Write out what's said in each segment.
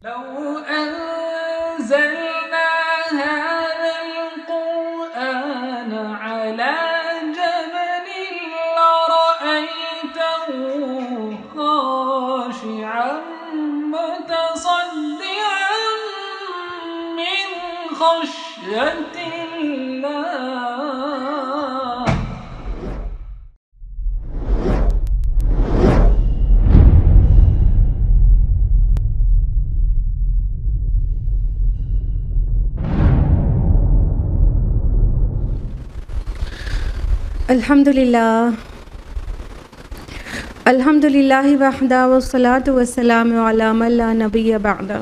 لو أنزلنا هذا القرآن على جبل لرأيته خاشعا متصدعا من خشية الله. الحمدللہ وحدہ والصلاة والسلام علی من لا نبی بعدہ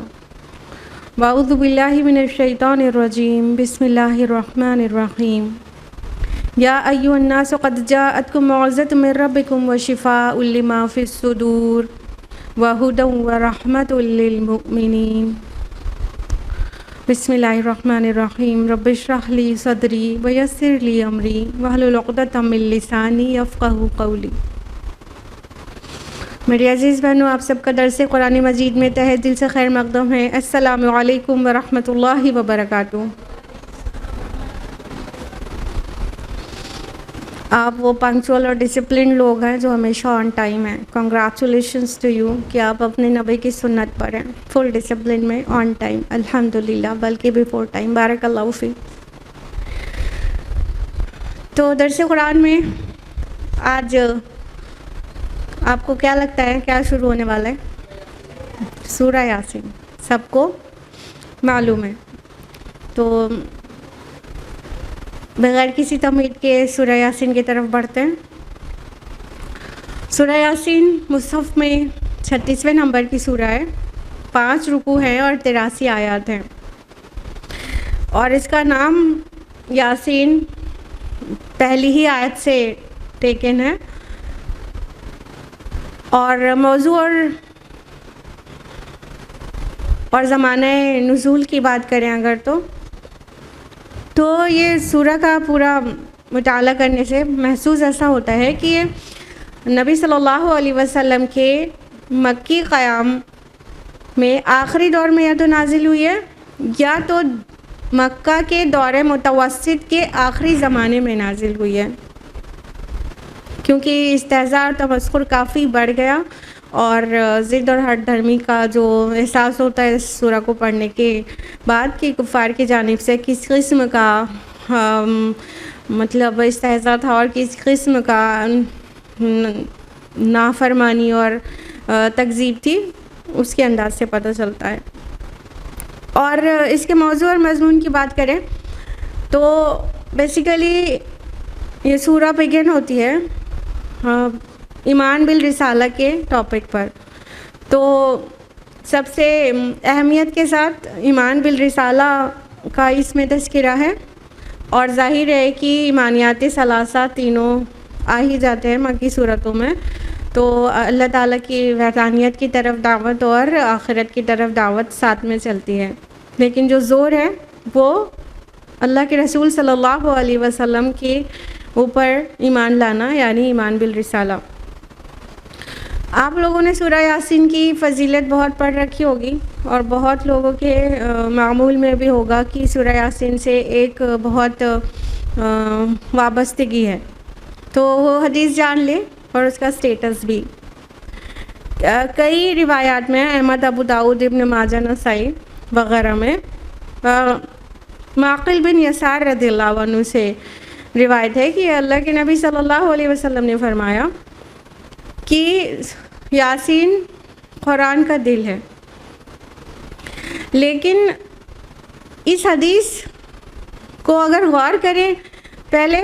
واعوذ باللہ من الشیطان الرجیم بسم اللہ الرحمن الرحیم یا ایھا الناس قد جاءتکم موعظۃ من ربکم وشفاء لما فی الصدور وہدی ورحمۃ للمؤمنین. بسم اللہ الرحمن الرحیم. رب اشرح لی صدری ویسر لی امری واحلل عقدۃ من لسانی یفقہوا قولی. میری عزیز بہنوں، آپ سب کا درس قرآن مجید میں تہہ دل سے خیر مقدم ہے. السلام علیکم ورحمۃ اللہ وبرکاتہ. آپ وہ پنکچوئل اور ڈسپلن لوگ ہیں جو ہمیشہ آن ٹائم ہیں. کنگریچولیشنس ٹو یو کہ آپ اپنے نبی کی سنت پر ہیں، فل ڈسپلن میں، آن ٹائم، الحمدللہ، بلکہ بیفور ٹائم. بارک اللہ فیک. تو درس قرآن میں آج آپ کو کیا لگتا ہے کیا شروع ہونے والا ہے؟ سورہ یاسین. سب کو معلوم ہے. تو بغیر کسی تمہید کے سورہ یاسین کی طرف بڑھتے ہیں. سورہ یاسین مصحف میں 36ویں نمبر کی سورہ ہے. 5 رکوع ہیں اور 83 آیات ہیں. اور اس کا نام یاسین پہلی ہی آیت سے ٹیکن ہے. اور موضوع اور زمانہ نزول کی بات کریں اگر تو یہ سورہ کا پورا مطالعہ کرنے سے محسوس ایسا ہوتا ہے کہ یہ نبی صلی اللہ علیہ وسلم کے مکی قیام میں آخری دور میں یا تو نازل ہوئی ہے یا تو مکہ کے دور متوسط کے آخری زمانے میں نازل ہوئی ہے، کیونکہ استہزاء اور تمسخر کافی بڑھ گیا اور ضد اور ہٹ دھرمی کا جو احساس ہوتا ہے اس سورہ کو پڑھنے کے بعد کہ کفار کی جانب سے کس قسم کا مطلب استہزاء تھا اور کس قسم کا نافرمانی اور تکذیب تھی، اس کے انداز سے پتہ چلتا ہے. اور اس کے موضوع اور مضمون کی بات کریں تو بیسیکلی یہ سورہ بگن ہوتی ہے ایمان بالرسالہ کے ٹاپک پر. تو سب سے اہمیت کے ساتھ ایمان بالرسالہ کا اس میں تذکرہ ہے، اور ظاہر ہے کہ ایمانیات ثلاثہ تینوں آ ہی جاتے ہیں مکی صورتوں میں. تو اللہ تعالیٰ کی وحدانیت کی طرف دعوت اور آخرت کی طرف دعوت ساتھ میں چلتی ہے، لیکن جو زور ہے وہ اللہ کے رسول صلی اللہ علیہ وسلم کے اوپر ایمان لانا، یعنی ایمان بالرسالہ. آپ لوگوں نے سورہ یاسین کی فضیلت بہت پڑھ رکھی ہوگی اور بہت لوگوں کے معمول میں بھی ہوگا کہ سورہ یاسین سے ایک بہت وابستگی ہے. تو وہ حدیث جان لیں اور اس کا سٹیٹس بھی. کئی روایات میں احمد، ابو داؤد، ابن ماجہ، نسائی وغیرہ میں معقل بن یسار رضی اللہ عنہ سے روایت ہے کہ اللہ کے نبی صلی اللہ علیہ وسلم نے فرمایا کہ یاسین قرآن کا دل ہے. لیکن اس حدیث کو اگر غور کریں پہلے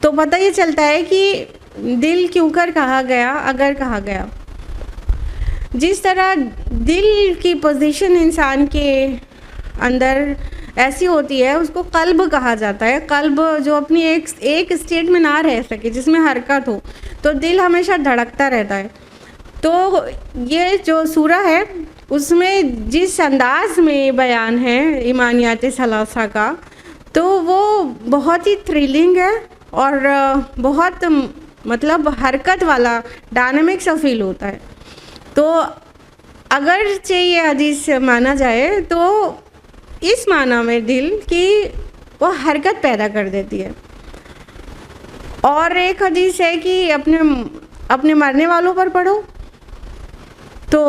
تو پتہ یہ چلتا ہے کہ دل کیوں کر کہا گیا اگر کہا گیا. جس طرح دل کی پوزیشن انسان کے اندر ایسی ہوتی ہے اس کو قلب کہا جاتا ہے. قلب جو اپنی ایک اسٹیٹ میں نہ رہ سکے، جس میں حرکت ہو، تو دل ہمیشہ دھڑکتا رہتا ہے. تو یہ جو سورہ ہے اس میں جس انداز میں بیان ہے ایمانیات ثلاثہ کا، تو وہ بہت ہی تھرلنگ ہے اور بہت مطلب حرکت والا ڈائنامک سا فیل ہوتا ہے. تو اگرچہ یہ حدیث مانا جائے تو اس معنی میں دل کی وہ حرکت پیدا کر دیتی ہے. اور ایک حدیث ہے کہ اپنے مرنے والوں پر پڑھو، تو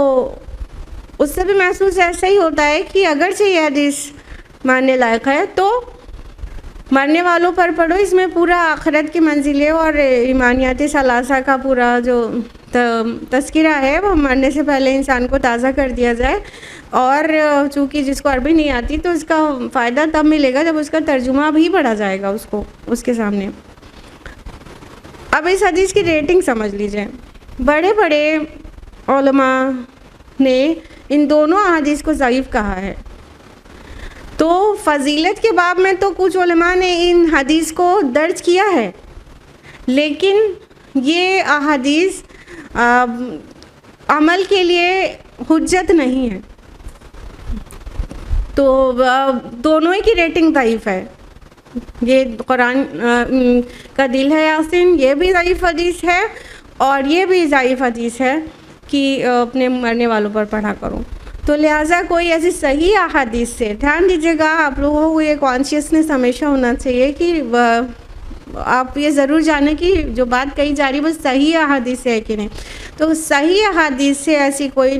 اس سے بھی محسوس ایسا ہی ہوتا ہے کہ اگرچہ یہ حدیث ماننے لائق ہے تو مرنے والوں پر پڑھو. اس میں پورا آخرت کی منزلیں اور ایمانیات ثلاثہ کا پورا جو تذکرہ ہے وہ مرنے سے پہلے انسان کو تازہ کر دیا جائے. اور چونکہ جس کو عربی نہیں آتی تو اس کا فائدہ تب ملے گا جب اس کا ترجمہ بھی پڑھا جائے گا اس کے سامنے. اب اس حدیث کی ریٹنگ سمجھ لیجئے. بڑے بڑے علماء نے ان دونوں احادیث کو ضعیف کہا ہے. تو فضیلت کے باب میں تو کچھ علماء نے ان حدیث کو درج کیا ہے، لیکن یہ احادیث عمل کے لیے حجت نہیں ہے. تو دونوں ہی کی ریٹنگ ضعیف ہے. یہ قرآن کا دل ہے یاسین، یہ بھی ضعیف حدیث ہے، اور یہ بھی ضعیف حدیث ہے کہ اپنے مرنے والوں پر پڑھا کرو. تو لہٰذا کوئی ایسی صحیح احادیث سے دھیان دیجیے گا. آپ لوگوں کو یہ کانشیسنیس ہمیشہ ہونا چاہیے کہ آپ یہ ضرور جانیں کہ جو بات کہی جا رہی ہے وہ صحیح احادیث ہے کہ نہیں. تو صحیح احادیث سے ایسی کوئی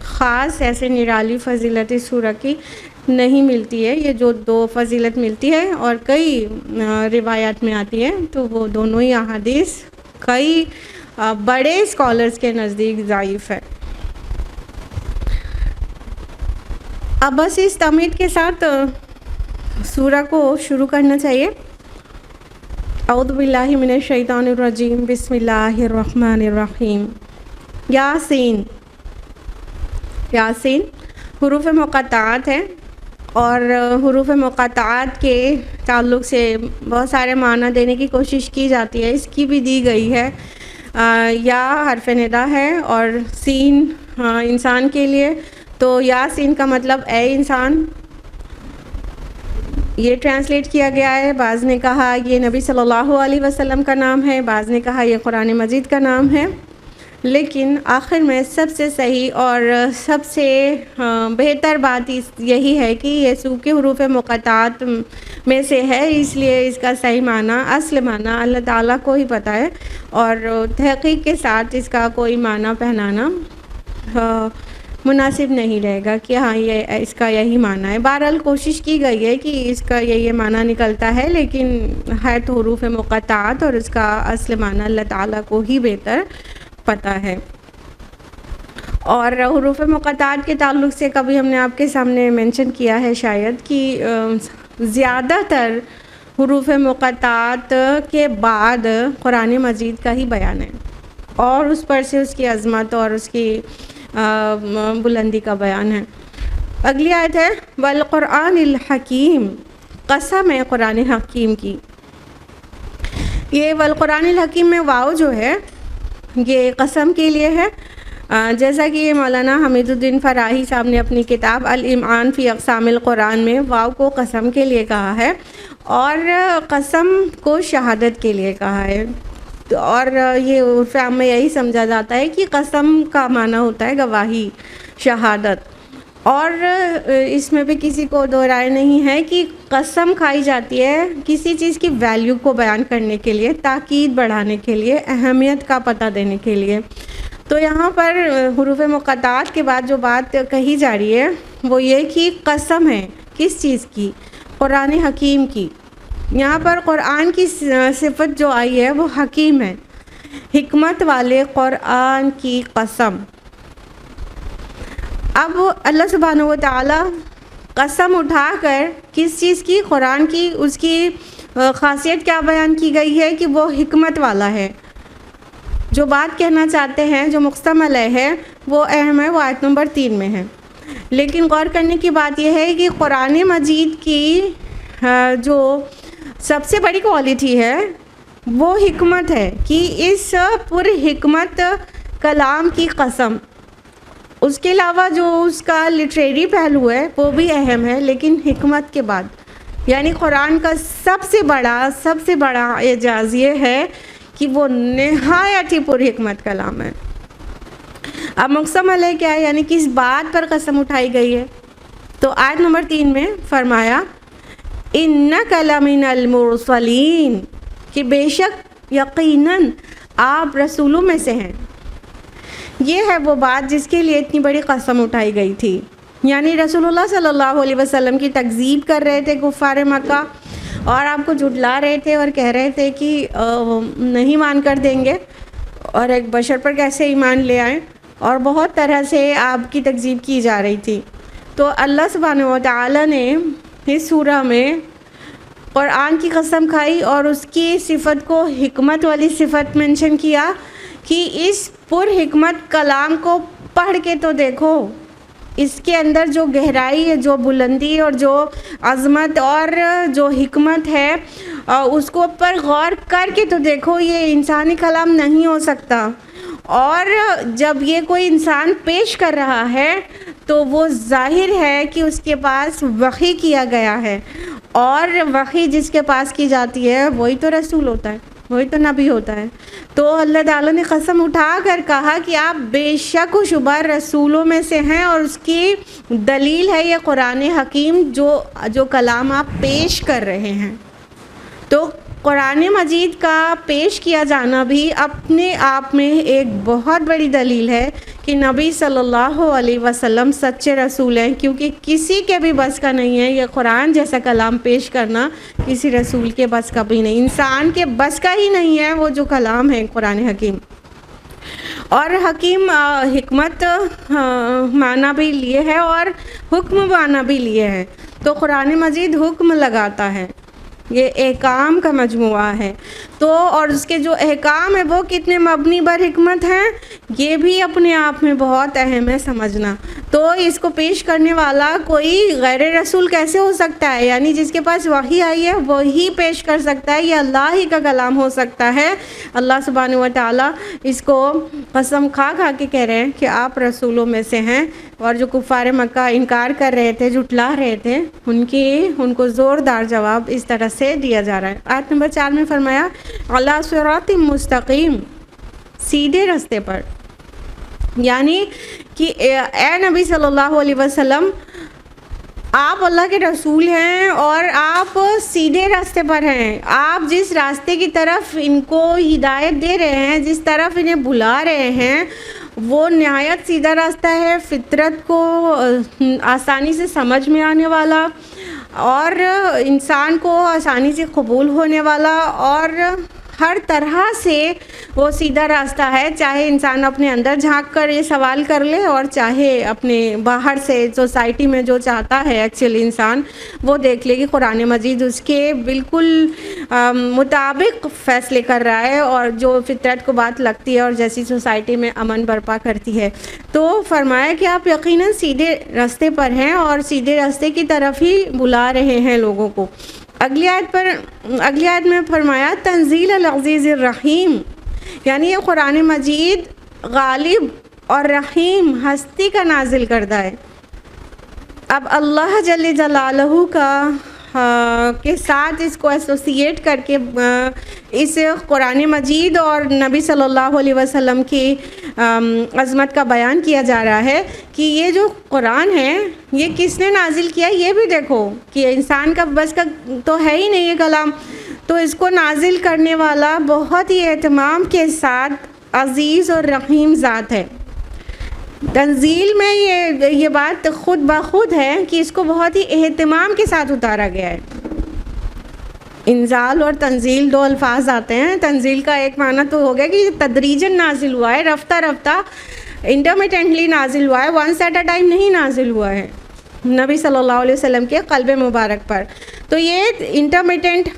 خاص ایسے نرالی فضیلت سورہ کی نہیں ملتی ہے. یہ جو دو فضیلت ملتی ہے اور کئی روایات میں آتی ہے، تو وہ دونوں ہی احادیث کئی بڑے اسکالرز کے نزدیک ضعیف ہے. اب بس اس تمہید کے ساتھ سورہ کو شروع کرنا چاہیے. اعوذ باللہ من الشیطان الرجیم، بسم اللہ الرحمن الرحیم. یاسین. یاسین حروف مقطعات ہیں، اور حروف مقطعات کے تعلق سے بہت سارے معنی دینے کی کوشش کی جاتی ہے. اس کی بھی دی گئی ہے. یا حرف ندا ہے اور سین انسان کے لیے، تو یاسین کا مطلب اے انسان، یہ ٹرانسلیٹ کیا گیا ہے. بعض نے کہا یہ نبی صلی اللہ علیہ وسلم کا نام ہے، بعض نے کہا یہ قرآن مجید کا نام ہے. لیکن آخر میں سب سے صحیح اور سب سے بہتر بات یہی ہے کہ یہ سوکھے حروف مقطعات میں سے ہے، اس لیے اس کا صحیح معنی، اصل معنی اللہ تعالیٰ کو ہی پتہ ہے، اور تحقیق کے ساتھ اس کا کوئی معنی پہنانا مناسب نہیں رہے گا کہ ہاں یہ اس کا یہی معنی ہے. بہرحال کوشش کی گئی ہے کہ اس کا یہ معنی نکلتا ہے، لیکن ہے تو حروف مقطعات، اور اس کا اصل معنی اللہ تعالیٰ کو ہی بہتر پتہ ہے. اور حروف مقطعات کے تعلق سے کبھی ہم نے آپ کے سامنے مینشن کیا ہے شاید کہ زیادہ تر حروف مقطعات کے بعد قرآن مجید کا ہی بیان ہے، اور اس پر سے اس کی عظمت اور اس کی بلندی کا بیان ہے. اگلی آیت ہے والقرآن الحکیم. قسم ہے قرآن حکیم کی. یہ والقرآن الحکیم میں واو جو ہے یہ قسم کے لیے ہے، جیسا کہ یہ مولانا حمید الدین فراہی صاحب نے اپنی کتاب الامعان فی اقسام القرآن میں واو کو قسم کے لیے کہا ہے، اور قسم کو شہادت کے لیے کہا ہے. اور یہ عرف عام میں یہی سمجھا جاتا ہے کہ قسم کا معنی ہوتا ہے گواہی، شہادت. اور اس میں بھی کسی کو دو رائے نہیں ہے کہ قسم کھائی جاتی ہے کسی چیز کی ویلیو کو بیان کرنے کے لیے، تاکید بڑھانے کے لیے، اہمیت کا پتہ دینے کے لیے. تو یہاں پر حروف مقطعات کے بعد جو بات کہی جا رہی ہے وہ یہ کہ قسم ہے کس چیز کی؟ قرآن حکیم کی. یہاں پر قرآن کی صفت جو آئی ہے وہ حکیم ہے، حکمت والے قرآن کی قسم. اب اللہ سبحانہ و تعالی قسم اٹھا کر کس چیز کی؟ قرآن کی. اس کی خاصیت کیا بیان کی گئی ہے کہ وہ حکمت والا ہے. جو بات کہنا چاہتے ہیں، جو مقسم علیہ ہے، وہ اہم ہے، وہ آیت نمبر 3 میں ہے. لیکن غور کرنے کی بات یہ ہے کہ قرآن مجید کی جو سب سے بڑی کوالٹی ہے وہ حکمت ہے، کہ اس پر حکمت کلام کی قسم. اس کے علاوہ جو اس کا لٹریری پہلو ہے وہ بھی اہم ہے، لیکن حکمت کے بعد، یعنی قرآن کا سب سے بڑا اعجاز یہ ہے کہ وہ نہایت ہی پر حکمت کلام ہے. اب مقسم علیہ کیا ہے، یعنی کس بات پر قسم اٹھائی گئی ہے؟ تو آیت نمبر 3 میں فرمایا اِنَّکَ لَمِنَ الْمُرْسَلِینَ، کہ بے شک یقیناً آپ رسولوں میں سے ہیں۔ یہ ہے وہ بات جس کے لیے اتنی بڑی قسم اٹھائی گئی تھی، یعنی رسول اللہ صلی اللہ علیہ وسلم کی تکذیب کر رہے تھے کفار مکہ، اور آپ کو جھٹلا رہے تھے اور کہہ رہے تھے کہ نہیں مان کر دیں گے، اور ایک بشر پر کیسے ایمان لے آئیں، اور بہت طرح سے آپ کی تکذیب کی جا رہی تھی۔ تو اللہ سبحانہ و تعالیٰ نے اس سورہ میں قرآن کی قسم کھائی اور اس کی صفت کو حکمت والی صفت منشن کیا کہ اس پر حکمت کلام کو پڑھ کے تو دیکھو، اس کے اندر جو گہرائی ہے، جو بلندی اور جو عظمت اور جو حکمت ہے، اس کو پر غور کر کے تو دیکھو، یہ انسانی کلام نہیں ہو سکتا۔ اور جب یہ کوئی انسان پیش کر رہا ہے تو وہ ظاہر ہے کہ اس کے پاس وحی کیا گیا ہے، اور وحی جس کے پاس کی جاتی ہے وہی تو رسول ہوتا ہے، وہی تو نبی ہوتا ہے۔ تو اللہ تعالیٰ نے قسم اٹھا کر کہا کہ آپ بے شک و شبہ رسولوں میں سے ہیں، اور اس کی دلیل ہے یہ قرآن حکیم جو کلام آپ پیش کر رہے ہیں۔ تو قرآن مجید کا پیش کیا جانا بھی اپنے آپ میں ایک بہت بڑی دلیل ہے کہ نبی صلی اللہ علیہ وسلم سچے رسول ہیں، کیونکہ کسی کے بھی بس کا نہیں ہے یہ قرآن جیسا کلام پیش کرنا، کسی رسول کے بس کا بھی نہیں، انسان کے بس کا ہی نہیں ہے وہ جو کلام ہے قرآن حکیم۔ اور حکیم حکمت معنی بھی لیے ہے اور حکم معنی بھی لیے ہے، تو قرآن مجید حکم لگاتا ہے، یہ احکام کا مجموعہ ہے۔ تو اور اس کے جو احکام ہے وہ کتنے مبنی بر حکمت ہیں، یہ بھی اپنے آپ میں بہت اہم ہے سمجھنا۔ تو اس کو پیش کرنے والا کوئی غیر رسول کیسے ہو سکتا ہے؟ یعنی جس کے پاس وحی آئی ہے وہی پیش کر سکتا ہے، یہ اللہ ہی کا کلام ہو سکتا ہے۔ اللہ سبحانہ و تعالیٰ اس کو قسم کھا کھا کے کہہ رہے ہیں کہ آپ رسولوں میں سے ہیں، اور جو کفار مکہ انکار کر رہے تھے، جھٹلا رہے تھے، ان کو زوردار جواب اس طرح سے دیا جا رہا ہے۔ آیت نمبر 4 میں فرمایا علی صراط مستقیم، سیدھے راستے پر، یعنی کہ اے نبی صلی اللہ علیہ وسلم آپ اللہ کے رسول ہیں اور آپ سیدھے راستے پر ہیں۔ آپ جس راستے کی طرف ان کو ہدایت دے رہے ہیں، جس طرف انہیں بلا رہے ہیں، وہ نہایت سیدھا راستہ ہے، فطرت کو آسانی سے سمجھ میں آنے والا، اور انسان کو آسانی سے قبول ہونے والا، اور ہر طرح سے وہ سیدھا راستہ ہے، چاہے انسان اپنے اندر جھانک کر یہ سوال کر لے، اور چاہے اپنے باہر سے سوسائٹی میں جو چاہتا ہے ایکچولی انسان وہ دیکھ لے کہ قرآن مجید اس کے بالکل مطابق فیصلے کر رہا ہے، اور جو فطرت کو بات لگتی ہے اور جیسی سوسائٹی میں امن برپا کرتی ہے۔ تو فرمایا کہ آپ یقیناً سیدھے راستے پر ہیں اور سیدھے راستے کی طرف ہی بلا رہے ہیں لوگوں کو۔ اگلی آیت میں فرمایا تنزیل العزیز الرحیم، یعنی یہ قرآن مجید غالب اور رحیم ہستی کا نازل کردہ ہے۔ اب اللہ جل جلالہ کا کے ساتھ اس کو ایسوسیٹ کر کے اس قرآن مجید اور نبی صلی اللہ علیہ وسلم کی عظمت کا بیان کیا جا رہا ہے کہ یہ جو قرآن ہے یہ کس نے نازل کیا، یہ بھی دیکھو کہ انسان کا بس کا تو ہے ہی نہیں یہ کلام، تو اس کو نازل کرنے والا بہت ہی اہتمام کے ساتھ عزیز اور رحیم ذات ہے۔ تنزیل میں یہ بات خود بخود ہے کہ اس کو بہت ہی اہتمام کے ساتھ اتارا گیا ہے۔ انزال اور تنزیل دو الفاظ آتے ہیں، تنزیل کا ایک معنی تو ہو گیا کہ یہ تدریجاً نازل ہوا ہے، رفتہ رفتہ انٹرمیٹنٹلی نازل ہوا ہے، ونس ایٹ اے ٹائم نہیں نازل ہوا ہے نبی صلی اللہ علیہ وسلم کے قلب مبارک پر۔ تو یہ انٹرمیٹنٹ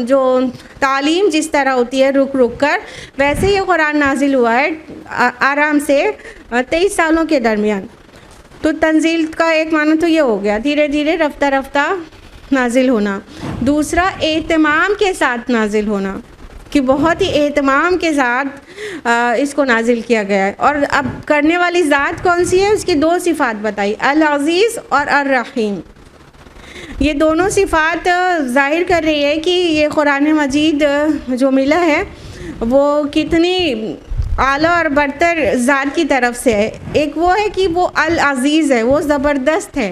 جو تعلیم جس طرح ہوتی ہے رک رک کر، ویسے یہ قرآن نازل ہوا ہے آرام سے 23 سالوں کے درمیان۔ تو تنزیل کا ایک معنی تو یہ ہو گیا دھیرے دھیرے رفتہ رفتہ نازل ہونا۔ دوسرا اہتمام کے ساتھ نازل ہونا، کہ بہت ہی اہتمام کے ساتھ اس کو نازل کیا گیا ہے۔ اور اب کرنے والی ذات کون سی ہے، اس کی دو صفات بتائی، العزیز اور الرحیم۔ یہ دونوں صفات ظاہر کر رہی ہے کہ یہ قرآن مجید جو ملا ہے وہ کتنی اعلیٰ اور برتر ذات کی طرف سے ہے. ایک وہ ہے کہ وہ العزیز ہے، وہ زبردست ہے،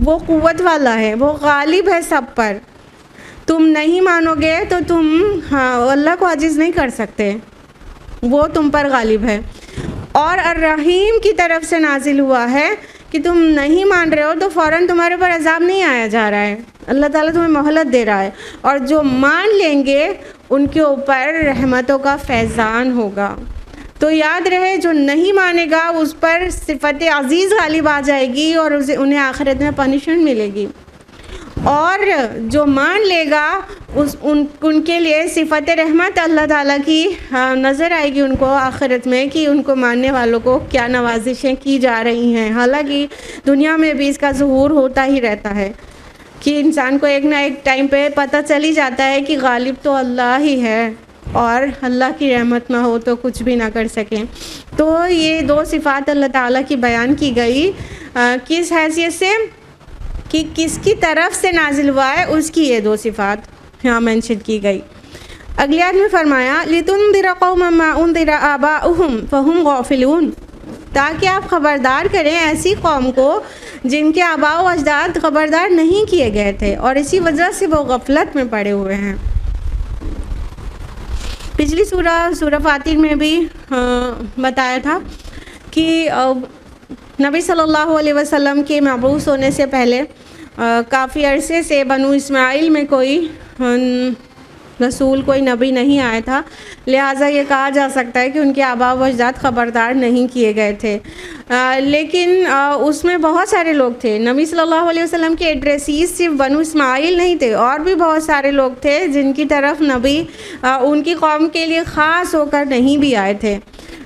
وہ قوت والا ہے، وہ غالب ہے سب پر. تم نہیں مانو گے تو تم اللہ کو عاجز نہیں کر سکتے، وہ تم پر غالب ہے. اور الرحیم کی طرف سے نازل ہوا ہے کہ تم نہیں مان رہے ہو تو فوراً تمہارے پر عذاب نہیں آیا جا رہا ہے، اللہ تعالیٰ تمہیں مہلت دے رہا ہے. اور جو مان لیں گے ان کے اوپر رحمتوں کا فیضان ہوگا. تو یاد رہے جو نہیں مانے گا اس پر صفت عزیز غالب آ جائے گی اور انہیں آخرت میں پنشمنٹ ملے گی. اور جو مان لے گا ان کے لیے صفت رحمت اللہ تعالیٰ کی نظر آئے گی ان کو آخرت میں، کہ ان کو ماننے والوں کو کیا نوازشیں کی جا رہی ہیں. حالانکہ دنیا میں بھی اس کا ظہور ہوتا ہی رہتا ہے کہ انسان کو ایک نہ ایک ٹائم پہ پتہ چل ہی جاتا ہے کہ غالب تو اللہ ہی ہے اور اللہ کی رحمت نہ ہو تو کچھ بھی نہ کر سکیں. تو یہ دو صفات اللہ تعالیٰ کی بیان کی گئی کس حیثیت سے کہ کس کی طرف سے نازل ہوا ہے، اس کی یہ دو صفات یہاں مینشن کی گئی. اگلی آیت میں فرمایا لِتُنذِرَ قَوْمًا مَّا أُنذِرَ آبَاؤُهُمْ فَهُمْ غَافِلُونَ، تاکہ آپ خبردار کریں ایسی قوم کو جن کے آباء و اجداد خبردار نہیں کیے گئے تھے اور اسی وجہ سے وہ غفلت میں پڑے ہوئے ہیں. پچھلی سورہ فاتر میں بھی بتایا تھا کہ نبی صلی اللہ علیہ وسلم کے مبعوث ہونے سے پہلے کافی عرصے سے بنو اسماعیل میں کوئی رسول، کوئی نبی نہیں آیا تھا، لہٰذا یہ کہا جا سکتا ہے کہ ان کے آباء و اجداد خبردار نہیں کیے گئے تھے. لیکن اس میں بہت سارے لوگ تھے. نبی صلی اللہ علیہ وسلم کے ایڈریسیز صرف بنو اسماعیل نہیں تھے، اور بھی بہت سارے لوگ تھے جن کی طرف نبی ان کی قوم کے لیے خاص ہو کر نہیں بھی آئے تھے.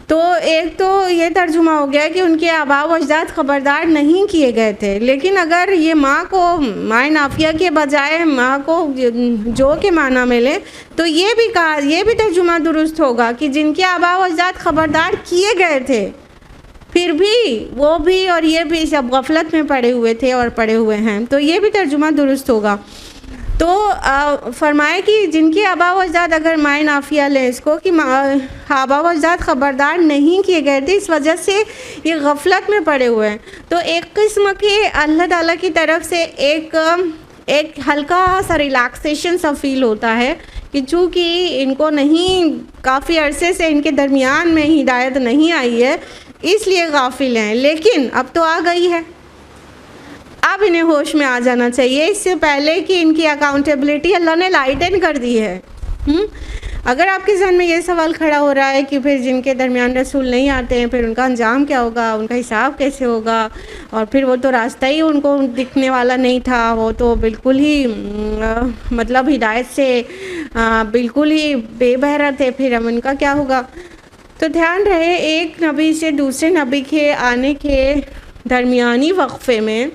تو ایک تو یہ ترجمہ ہو گیا کہ ان کے آباء و اجداد خبردار نہیں کیے گئے تھے. لیکن اگر یہ ماں کو مائے نافیہ کے بجائے ماں کو جو کے معنی ملے تو یہ بھی ترجمہ درست ہوگا کہ جن کے آباء و اجداد خبردار کیے گئے تھے پھر بھی وہ بھی اور یہ بھی سب غفلت میں پڑے ہوئے تھے اور پڑے ہوئے ہیں، تو یہ بھی ترجمہ درست ہوگا. تو فرمائے کہ جن کے آباء و اجداد اگر مائے نافیہ لیں اس کو کہ آباء و اجداد خبردار نہیں کیے گئے تھے، اس وجہ سے یہ غفلت میں پڑے ہوئے ہیں. تو ایک قسم کے اللہ تعالیٰ کی طرف سے ایک ہلکا سا ریلیکسیشن سا فیل ہوتا ہے کہ چونکہ ان کو نہیں، کافی عرصے سے ان کے درمیان میں ہدایت نہیں آئی ہے اس لیے غافل ہیں. لیکن اب تو آ گئی ہے، اب انہیں ہوش میں آ جانا چاہیے اس سے پہلے کہ ان کی اکاؤنٹیبلٹی اللہ نے لائٹن کر دی ہے. اگر آپ کے ذہن میں یہ سوال کھڑا ہو رہا ہے کہ پھر جن کے درمیان رسول نہیں آتے ہیں پھر ان کا انجام کیا ہوگا، ان کا حساب کیسے ہوگا، اور پھر وہ تو راستہ ہی ان کو دکھنے والا نہیں تھا، وہ تو بالکل ہی مطلب ہدایت سے بالکل ہی بے بہرا تھے، پھر اب ان کا کیا ہوگا. تو دھیان رہے ایک نبی سے دوسرے نبی کے آنے کے درمیانی وقفے میں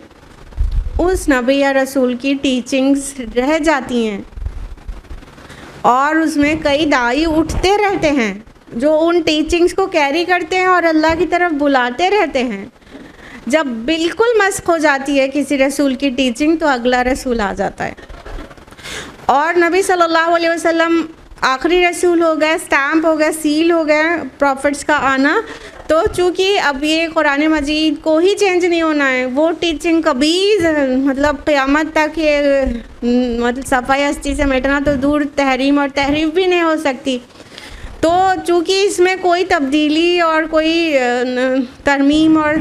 اس نبی یا رسول کی ٹیچنگز رہ جاتی ہیں اور اس میں کئی داعی اٹھتے رہتے ہیں جو ان ٹیچنگز کو کیری کرتے ہیں اور اللہ کی طرف بلاتے رہتے ہیں. جب بالکل مسخ ہو جاتی ہے کسی رسول کی ٹیچنگ تو اگلا رسول آ جاتا ہے، اور نبی صلی اللہ علیہ وسلم آخری رسول ہو گئے، سٹیمپ ہو گئے، سیل ہو گئے پروفٹس کا آنا. تو چونکہ اب یہ قرآن مجید کو ہی چینج نہیں ہونا ہے، وہ ٹیچنگ کبھی مطلب قیامت تک یہ مطلب صفائی ہستی سے مٹنا تو دور، تحریم اور تحریف بھی نہیں ہو سکتی. تو چونکہ اس میں کوئی تبدیلی اور کوئی ترمیم اور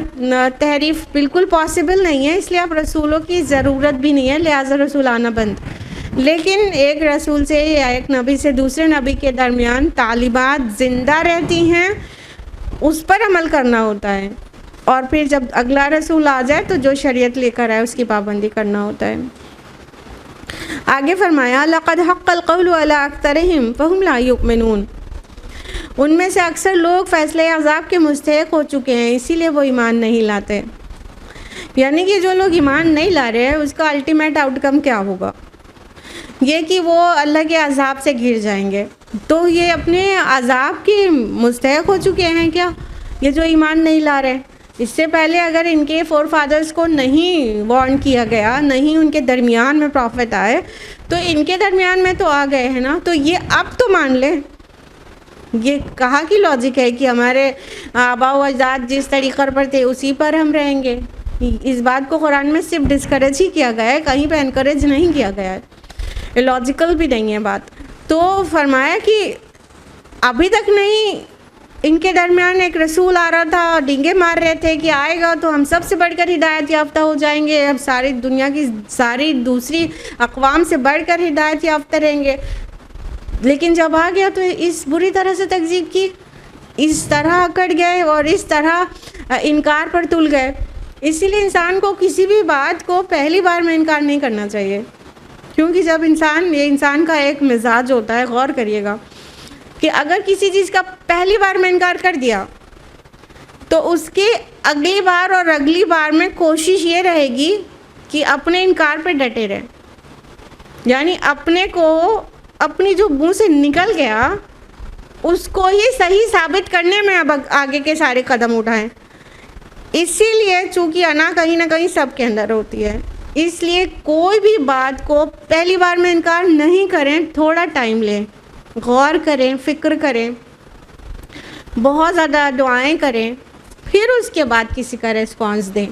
تحریف بالکل پاسبل نہیں ہے، اس لیے اب رسولوں کی ضرورت بھی نہیں ہے، لہٰذا رسول آنا بند. لیکن ایک رسول سے یا ایک نبی سے دوسرے نبی کے درمیان تعلیمات زندہ رہتی ہیں، اس پر عمل کرنا ہوتا ہے، اور پھر جب اگلا رسول آ جائے تو جو شریعت لے کر آئے اس کی پابندی کرنا ہوتا ہے. آگے فرمایا لَقَدْ حَقَّ الْقَوْلُ عَلَىٰ أَكْثَرِهِمْ فَهُمْ لَا يُؤْمِنُونَ، ان میں سے اکثر لوگ فیصلے عذاب کے مستحق ہو چکے ہیں اسی لیے وہ ایمان نہیں لاتے. یعنی کہ جو لوگ ایمان نہیں لا رہے اس کا الٹیمیٹ آؤٹ کم کیا ہوگا؟ یہ کہ وہ اللہ کے عذاب سے گھر جائیں گے. تو یہ اپنے عذاب کے مستحق ہو چکے ہیں کیا یہ جو ایمان نہیں لا رہے؟ اس سے پہلے اگر ان کے فور فادرز کو نہیں وارن کیا گیا، نہیں ان کے درمیان میں پروفٹ آئے، تو ان کے درمیان میں تو آ گئے ہیں نا، تو یہ اب تو مان لیں. یہ کہاں کی لاجک ہے کہ ہمارے آباء و اجداد جس طریقے پر تھے اسی پر ہم رہیں گے؟ اس بات کو قرآن میں صرف ڈسکریج ہی کیا گیا ہے، کہیں پہ انکریج نہیں کیا گیا ہے، لاجیکل بھی نہیں ہے بات۔ تو فرمایا کہ ابھی تک نہیں، ان کے درمیان ایک رسول آ رہا تھا، ڈینگے مار رہے تھے کہ آئے گا تو ہم سب سے بڑھ کر ہدایت یافتہ ہو جائیں گے، اب ساری دنیا کی ساری دوسری اقوام سے بڑھ کر ہدایت یافتہ رہیں گے۔ لیکن جب آ گیا تو اس بری طرح سے تکذیب کی، اس طرح اکڑ گئے اور اس طرح انکار پر تل گئے۔ اسی لیے انسان کو کسی بھی بات کو پہلی بار میں انکار نہیں کرنا چاہیے، کیونکہ جب یہ انسان کا ایک مزاج ہوتا ہے، غور کریے گا کہ اگر کسی چیز کا پہلی بار میں انکار کر دیا تو اس کے اگلی بار اور اگلی بار میں کوشش یہ رہے گی کہ اپنے انکار پہ ڈٹے رہے، یعنی اپنے کو اپنی جو منہ سے نکل گیا اس کو ہی صحیح ثابت کرنے میں اب آگے کے سارے قدم اٹھائیں۔ اسی لیے چونکہ انا کہیں نہ کہیں سب کے اندر ہوتی ہے، اس لیے کوئی بھی بات کو پہلی بار میں انکار نہیں کریں، تھوڑا ٹائم لیں، غور کریں، فکر کریں، بہت زیادہ دعائیں کریں، پھر اس کے بعد کسی کا ریسپانس دیں۔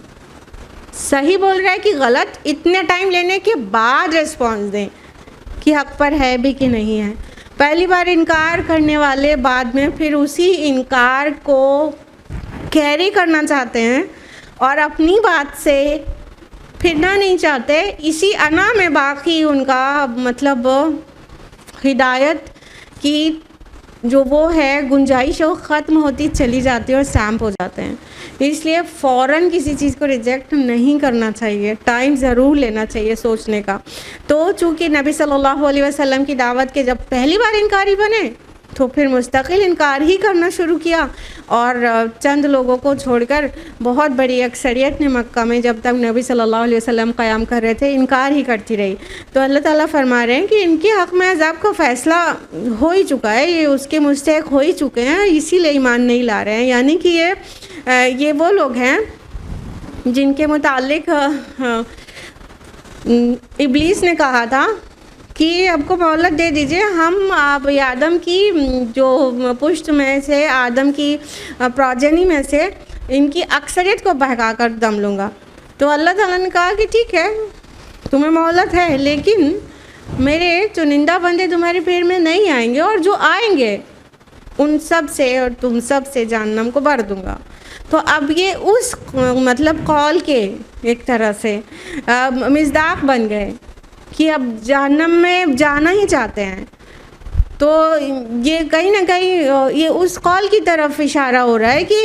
صحیح بول رہا ہے کہ غلط، اتنے ٹائم لینے کے بعد ریسپانس دیں کہ حق پر ہے بھی کہ نہیں ہے۔ پہلی بار انکار کرنے والے بعد میں پھر اسی انکار کو کیری کرنا چاہتے ہیں اور اپنی بات سے پھرنا نہیں چاہتے، اسی انا میں باقی ان کا مطلب ہدایت کی جو وہ ہے گنجائش وہ ختم ہوتی چلی جاتی ہے اور سیمپ ہو جاتے ہیں۔ اس لیے فوراً کسی چیز کو ریجیکٹ نہیں کرنا چاہیے، ٹائم ضرور لینا چاہیے سوچنے کا۔ تو چونکہ نبی صلی اللہ علیہ وسلم کی دعوت کے جب پہلی بار انکاری بنے تو پھر مستقل انکار ہی کرنا شروع کیا، اور چند لوگوں کو چھوڑ کر بہت بڑی اکثریت نے مکہ میں جب تک نبی صلی اللہ علیہ وسلم قیام کر رہے تھے انکار ہی کرتی رہی۔ تو اللہ تعالیٰ فرما رہے ہیں کہ ان کے حق میں عذاب کا فیصلہ ہو ہی چکا ہے، یہ اس کے مستحق ہو ہی چکے ہیں، اسی لیے ایمان نہیں لا رہے ہیں۔ یعنی کہ یہ وہ لوگ ہیں جن کے متعلق ابلیس نے کہا تھا کہ اب کو مہلت دے دیجئے، ہم آپ آدم کی جو پشت میں سے، آدم کی پروجنی میں سے ان کی اکثریت کو بہکا کر دم لوں گا۔ تو اللہ تعالیٰ نے کہا کہ ٹھیک ہے تمہیں مہلت ہے، لیکن میرے چنندہ بندے تمہارے پیر میں نہیں آئیں گے، اور جو آئیں گے ان سب سے اور تم سب سے جہنم کو بھر دوں گا۔ تو اب یہ اس مطلب قول کے ایک طرح سے مصداق بن گئے کہ اب جہنم میں جانا ہی چاہتے ہیں۔ تو یہ کہیں نہ کہیں یہ اس قول کی طرف اشارہ ہو رہا ہے کہ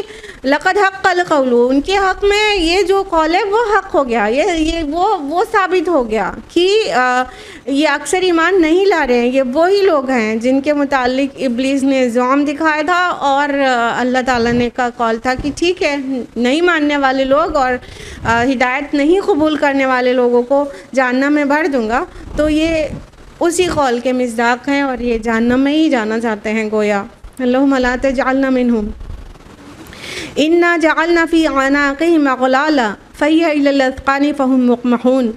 لقد حق القول، ان کے حق میں یہ جو قول ہے وہ حق ہو گیا، یہ وہ ثابت ہو گیا کہ یہ اکثر ایمان نہیں لا رہے ہیں۔ یہ وہی لوگ ہیں جن کے متعلق ابلیس نے زعم دکھایا تھا اور اللہ تعالیٰ نے کا قول تھا کہ ٹھیک ہے نہیں ماننے والے لوگ اور ہدایت نہیں قبول کرنے والے لوگوں کو جہنم میں بھر دوں گا۔ تو یہ اسی قول کے مصداق ہیں اور یہ جہنم میں ہی جانا چاہتے ہیں گویا۔ اللہم لا تجعلنا منہم انا جعلنا فی اعناقہم اغلالا فہی الی الاذقان فہم مقمحون۔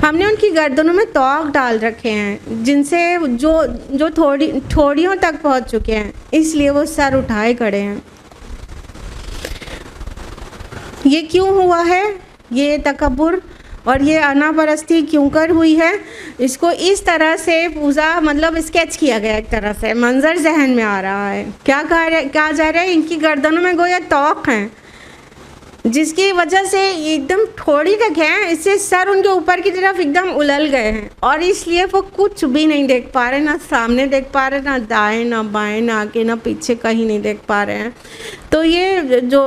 ہم نے ان کی گردنوں میں طوق ڈال رکھے ہیں جن سے جو تھوڑیوں تک پہنچ چکے ہیں، اس لیے وہ سر اٹھائے کھڑے ہیں۔ یہ کیوں ہوا ہے؟ یہ تکبر اور یہ انا پرستی کیوں کر ہوئی ہے؟ اس کو اس طرح سے پوزا مطلب اسکیچ کیا گیا، ایک طرح سے منظر ذہن میں آ رہا ہے۔ کیا کہا جا رہا ہے؟ ان کی گردنوں میں گویا طوق ہیں جس کی وجہ سے ایک دم تھوڑی تک ہیں، اس سے سر ان کے اوپر کی طرف ایک دم الل گئے ہیں، اور اس لیے وہ کچھ بھی نہیں دیکھ پا رہے، نہ سامنے دیکھ پا رہے، نہ دائیں نہ بائیں، نہ آگے نہ پیچھے، کہیں نہیں دیکھ پا رہے ہیں۔ تو یہ جو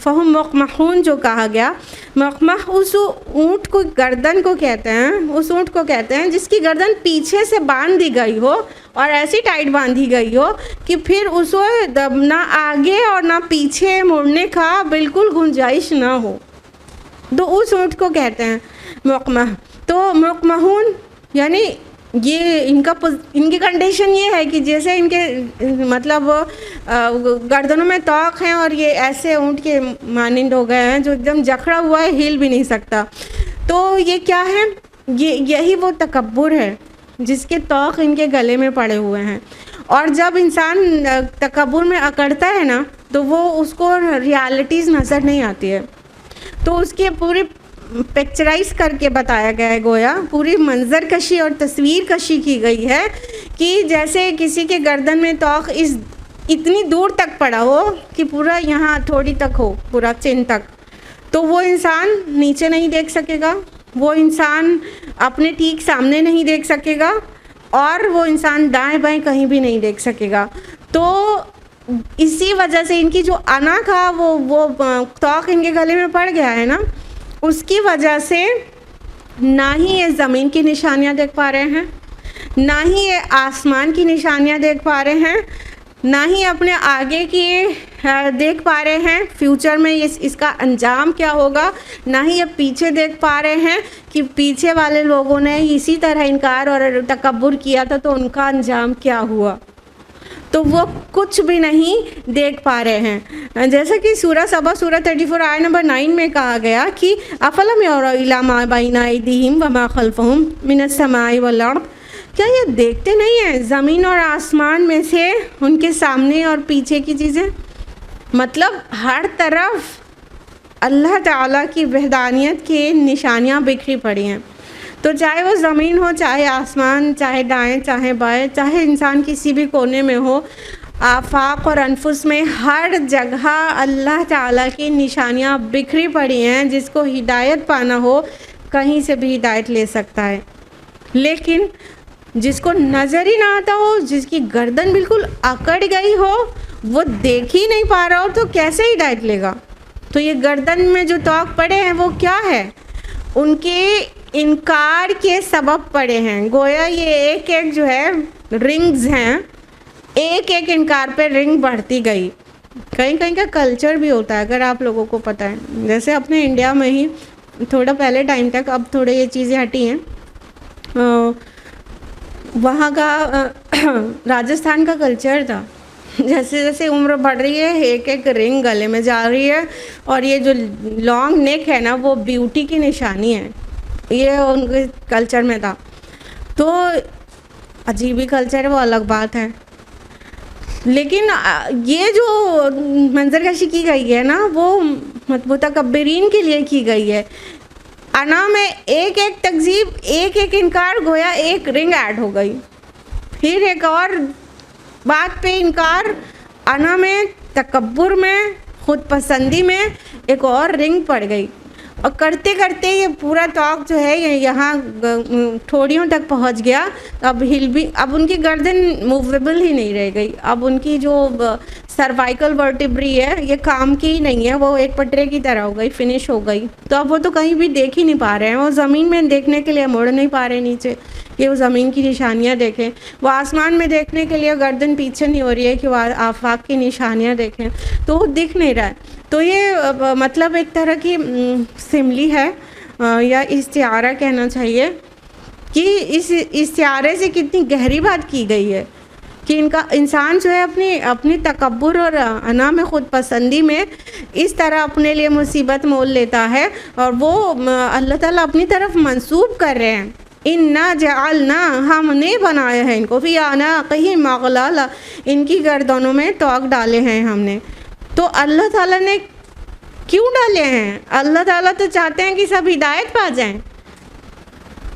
فہم مقمحون جو کہا گیا، مقمح اس اونٹ کو گردن کو کہتے ہیں، اس اونٹ کو کہتے ہیں جس کی گردن پیچھے سے باندھ دی گئی ہو اور ایسی ٹائٹ باندھی گئی ہو کہ پھر اس کو نہ آگے اور نہ پیچھے مڑنے کا بالکل گنجائش نہ ہو، تو اس اونٹ کو کہتے ہیں مقمح۔ تو مقمحون یعنی یہ ان کی کنڈیشن یہ ہے کہ جیسے ان کے مطلب گردنوں میں طوق ہیں اور یہ ایسے اونٹ کے مانند ہو گئے ہیں جو ایک دم جکڑا ہوا ہے، ہل بھی نہیں سکتا۔ تو یہ کیا ہے؟ یہی وہ تکبر ہے جس کے طوق ان کے گلے میں پڑے ہوئے ہیں، اور جب انسان تکبر میں اکڑتا ہے نا تو وہ اس کو ریالٹیز نظر نہیں آتی ہے، تو اس کی پوری پکچرائز کر کے بتایا گیا ہے، گویا پوری منظر کشی اور تصویر کشی کی گئی ہے کہ جیسے کسی کے گردن میں توق اتنی دور تک پڑا ہو کہ پورا یہاں تھوڑی تک ہو، پورا چین تک، تو وہ انسان نیچے نہیں دیکھ سکے گا، وہ انسان اپنے ٹھیک سامنے نہیں دیکھ سکے گا، اور وہ انسان دائیں بائیں کہیں بھی نہیں دیکھ سکے گا۔ تو اسی وجہ سے ان کی جو انا کا وہ توق ان کے گلے میں پڑ گیا ہے نا، اس کی وجہ سے نہ ہی یہ زمین کی نشانیاں دیکھ پا رہے ہیں، نہ ہی یہ آسمان کی نشانیاں دیکھ پا رہے ہیں، نہ ہی اپنے آگے کی دیکھ پا رہے ہیں فیوچر میں اس کا انجام کیا ہوگا، نہ ہی یہ پیچھے دیکھ پا رہے ہیں کہ پیچھے والے لوگوں نے اسی طرح انکار اور تکبر کیا تھا تو ان کا انجام کیا ہوا، تو وہ کچھ بھی نہیں دیکھ پا رہے ہیں۔ جیسا کہ سورہ سبا سورہ 34 آیت نمبر 9 میں کہا گیا کہ افلم یروا الی ما بین ایدیہم وما خلفہم من السماء والارض، کیا یہ دیکھتے نہیں ہیں زمین اور آسمان میں سے ان کے سامنے اور پیچھے کی چیزیں؟ مطلب ہر طرف اللہ تعالیٰ کی وحدانیت کی نشانیاں بکھری پڑی ہیں، تو چاہے وہ زمین ہو، چاہے آسمان، چاہے دائیں چاہے بائیں، چاہے انسان کسی بھی کونے میں ہو، آفاق اور انفس میں ہر جگہ اللہ تعالیٰ کی نشانیاں بکھری پڑی ہیں۔ جس کو ہدایت پانا ہو کہیں سے بھی ہدایت لے سکتا ہے، لیکن جس کو نظر ہی نہ آتا ہو، جس کی گردن بالکل اکڑ گئی ہو، وہ دیکھ ہی نہیں پا رہا ہو تو کیسے ہدایت لے گا؟ تو یہ گردن میں جو توق پڑے ہیں وہ کیا ہے؟ ان کے انکار کے سبب پڑے ہیں، گویا یہ ایک ایک جو ہے رنگز ہیں، ایک ایک انکار پہ رنگ بڑھتی گئی۔ کہیں کہیں کا کلچر بھی ہوتا ہے، اگر آپ لوگوں کو پتہ ہے، جیسے اپنے انڈیا میں ہی تھوڑا پہلے ٹائم تک، اب تھوڑے یہ چیزیں ہٹی ہیں، وہاں کا راجستھان کا کلچر تھا، جیسے جیسے عمر بڑھ رہی ہے ایک ایک رنگ گلے میں جا رہی ہے، اور یہ جو لانگ نیک ہے نا وہ بیوٹی کی نشانی ہے، یہ ان کے کلچر میں تھا۔ تو عجیب ہی کلچر ہے، وہ الگ بات ہے، لیکن یہ جو منظر کشی کی گئی ہے نا وہ متکبرین کے لیے کی گئی ہے۔ انا میں ایک ایک تکذیب، ایک ایک انکار، گویا ایک رنگ ایڈ ہو گئی، پھر ایک اور بات پہ انکار، انا میں، تکبر میں، خود پسندی میں ایک اور رنگ پڑ گئی، اور کرتے کرتے یہ پورا توق جو ہے یہاں ٹھوڑیوں تک پہنچ گیا۔ اب ان کی گردن موویبل ہی نہیں رہ گئی، اب ان کی جو سروائیکل ورٹیبری ہے یہ کام کی ہی نہیں ہے، وہ ایک پٹرے کی طرح ہو گئی، فنش ہو گئی۔ تو اب وہ تو کہیں بھی دیکھ ہی نہیں پا رہے ہیں، وہ زمین میں دیکھنے کے لیے مڑ نہیں پا رہے نیچے کہ وہ زمین کی نشانیاں دیکھیں، وہ آسمان میں دیکھنے کے لیے گردن پیچھے نہیں ہو رہی ہے کہ وہ آفاق کی نشانیاں دیکھیں، تو وہ دکھ نہیں رہا ہے۔ تو یہ مطلب ایک طرح کی سملی ہے، یا استعارہ کہنا چاہیے، کہ اس استعارے سے کتنی گہری بات کی گئی ہے کہ انسان جو ہے اپنی تکبر اور انا میں، خود پسندی میں اس طرح اپنے لیے مصیبت مول لیتا ہے، اور وہ اللہ تعالیٰ اپنی طرف منسوب کر رہے ہیں، انا جعلنا، ہم نے بنایا ہے ان کو، فی اعناقہم اغلالا، ان کی گردنوں میں توق ڈالے ہیں ہم نے۔ تو اللہ تعالیٰ نے کیوں ڈالے ہیں؟ اللہ تعالیٰ تو چاہتے ہیں کہ سب ہدایت پا جائیں۔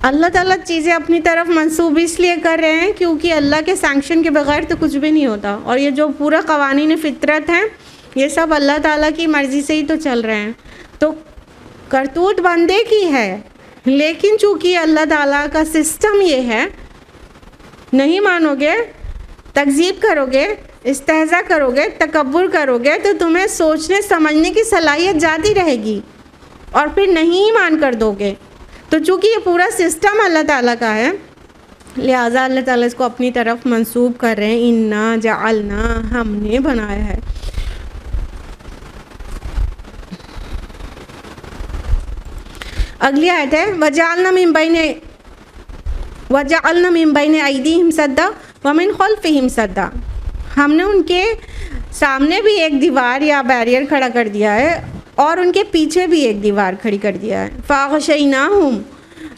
اللہ تعالیٰ چیزیں اپنی طرف منسوب اس لیے کر رہے ہیں کیونکہ اللہ کے سینکشن کے بغیر تو کچھ بھی نہیں ہوتا، اور یہ جو پورا قوانین فطرت ہیں یہ سب اللہ تعالیٰ کی مرضی سے ہی تو چل رہے ہیں۔ تو کرتوت بندے کی ہے، لیکن چونکہ اللہ تعالیٰ کا سسٹم یہ ہے، نہیں مانو گے، تکذیب کرو گے، استہزاء کرو گے، تکبر کرو گے، تو تمہیں سوچنے سمجھنے کی صلاحیت جاتی رہے گی، اور پھر نہیں مان کر دو گے۔ تو چونکہ یہ پورا سسٹم اللہ تعالیٰ کا ہے، لہٰذا اللہ تعالیٰ اس کو اپنی طرف منسوب کر رہے ہیں، انا جعلنا، ہم نے بنایا ہے۔ اگلی آیت ہے وَجَعَلْنَا مِن بَيْنِ أَيْدِيهِمْ سَدًّا وَمِنْ خَلْفِهِمْ سَدًّا، ہم نے ان کے سامنے بھی ایک دیوار یا بیریئر کھڑا کر دیا ہے، اور ان کے پیچھے بھی ایک دیوار کھڑی کر دیا ہے۔ فَأَغْشَيْنَاهُمْ،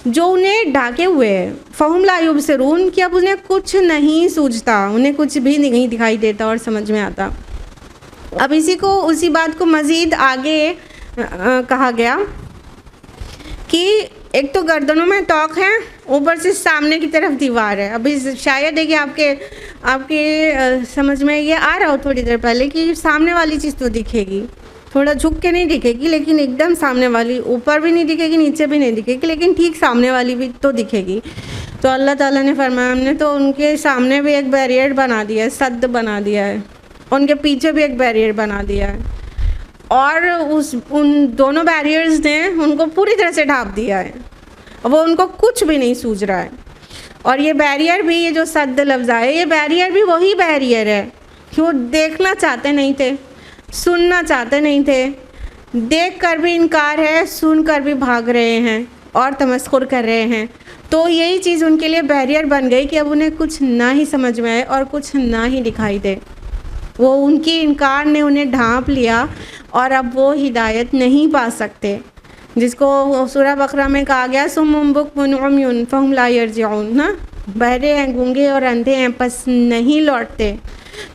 جو انہیں ڈھاکے ہوئے ہیں، فہم لا یبصرون، کہ اب انہیں کچھ نہیں سوجتا، انہیں کچھ بھی نہیں دکھائی دیتا اور سمجھ میں آتا۔ اب اسی بات کو مزید آگے کہا گیا کہ ایک تو گردنوں میں توق ہے، اوپر سے سامنے کی طرف دیوار ہے۔ ابھی شاید ہے کہ آپ کے سمجھ میں یہ آ رہا ہو تھوڑی دیر پہلے کہ سامنے والی چیز تو دکھے گی، تھوڑا جھک کے نہیں دکھے گی، لیکن ایک دم سامنے والی، اوپر بھی نہیں دکھے گی نیچے بھی نہیں دکھے گی، لیکن ٹھیک سامنے والی بھی تو دکھے گی۔ تو اللہ تعالیٰ نے فرمایا ہم نے تو ان کے سامنے بھی ایک بیریئر بنا دیا ہے، سد بنا دیا ہے، ان کے پیچھے بھی ایک بیریئر بنا دیا ہے، اور ان دونوں بیریئرز نے ان کو پوری طرح سے ڈھانپ دیا ہے، وہ ان کو کچھ بھی نہیں سوج رہا ہے۔ اور یہ بیریئر بھی، یہ جو سد لفظ ہے، یہ بیریئر بھی وہی بیریئر ہے کہ وہ دیکھنا چاہتے نہیں تھے، سننا چاہتے نہیں تھے، دیکھ کر بھی انکار ہے، سن کر بھی بھاگ رہے ہیں اور تمسخر کر رہے ہیں۔ تو یہی چیز ان کے لیے بیریئر بن گئی کہ اب انہیں کچھ نہ ہی سمجھ میں آئے اور کچھ نہ ہی دکھائی دے۔ وہ ان کی انکار نے انہیں ڈھانپ لیا اور اب وہ ہدایت نہیں پا سکتے، جس کو سورہ بقرہ میں کہا گیا صم بکم عمی فہم لا یرجعون، نا، بہرے ہیں، گونگے اور اندھے ہیں، پس نہیں لوٹتے۔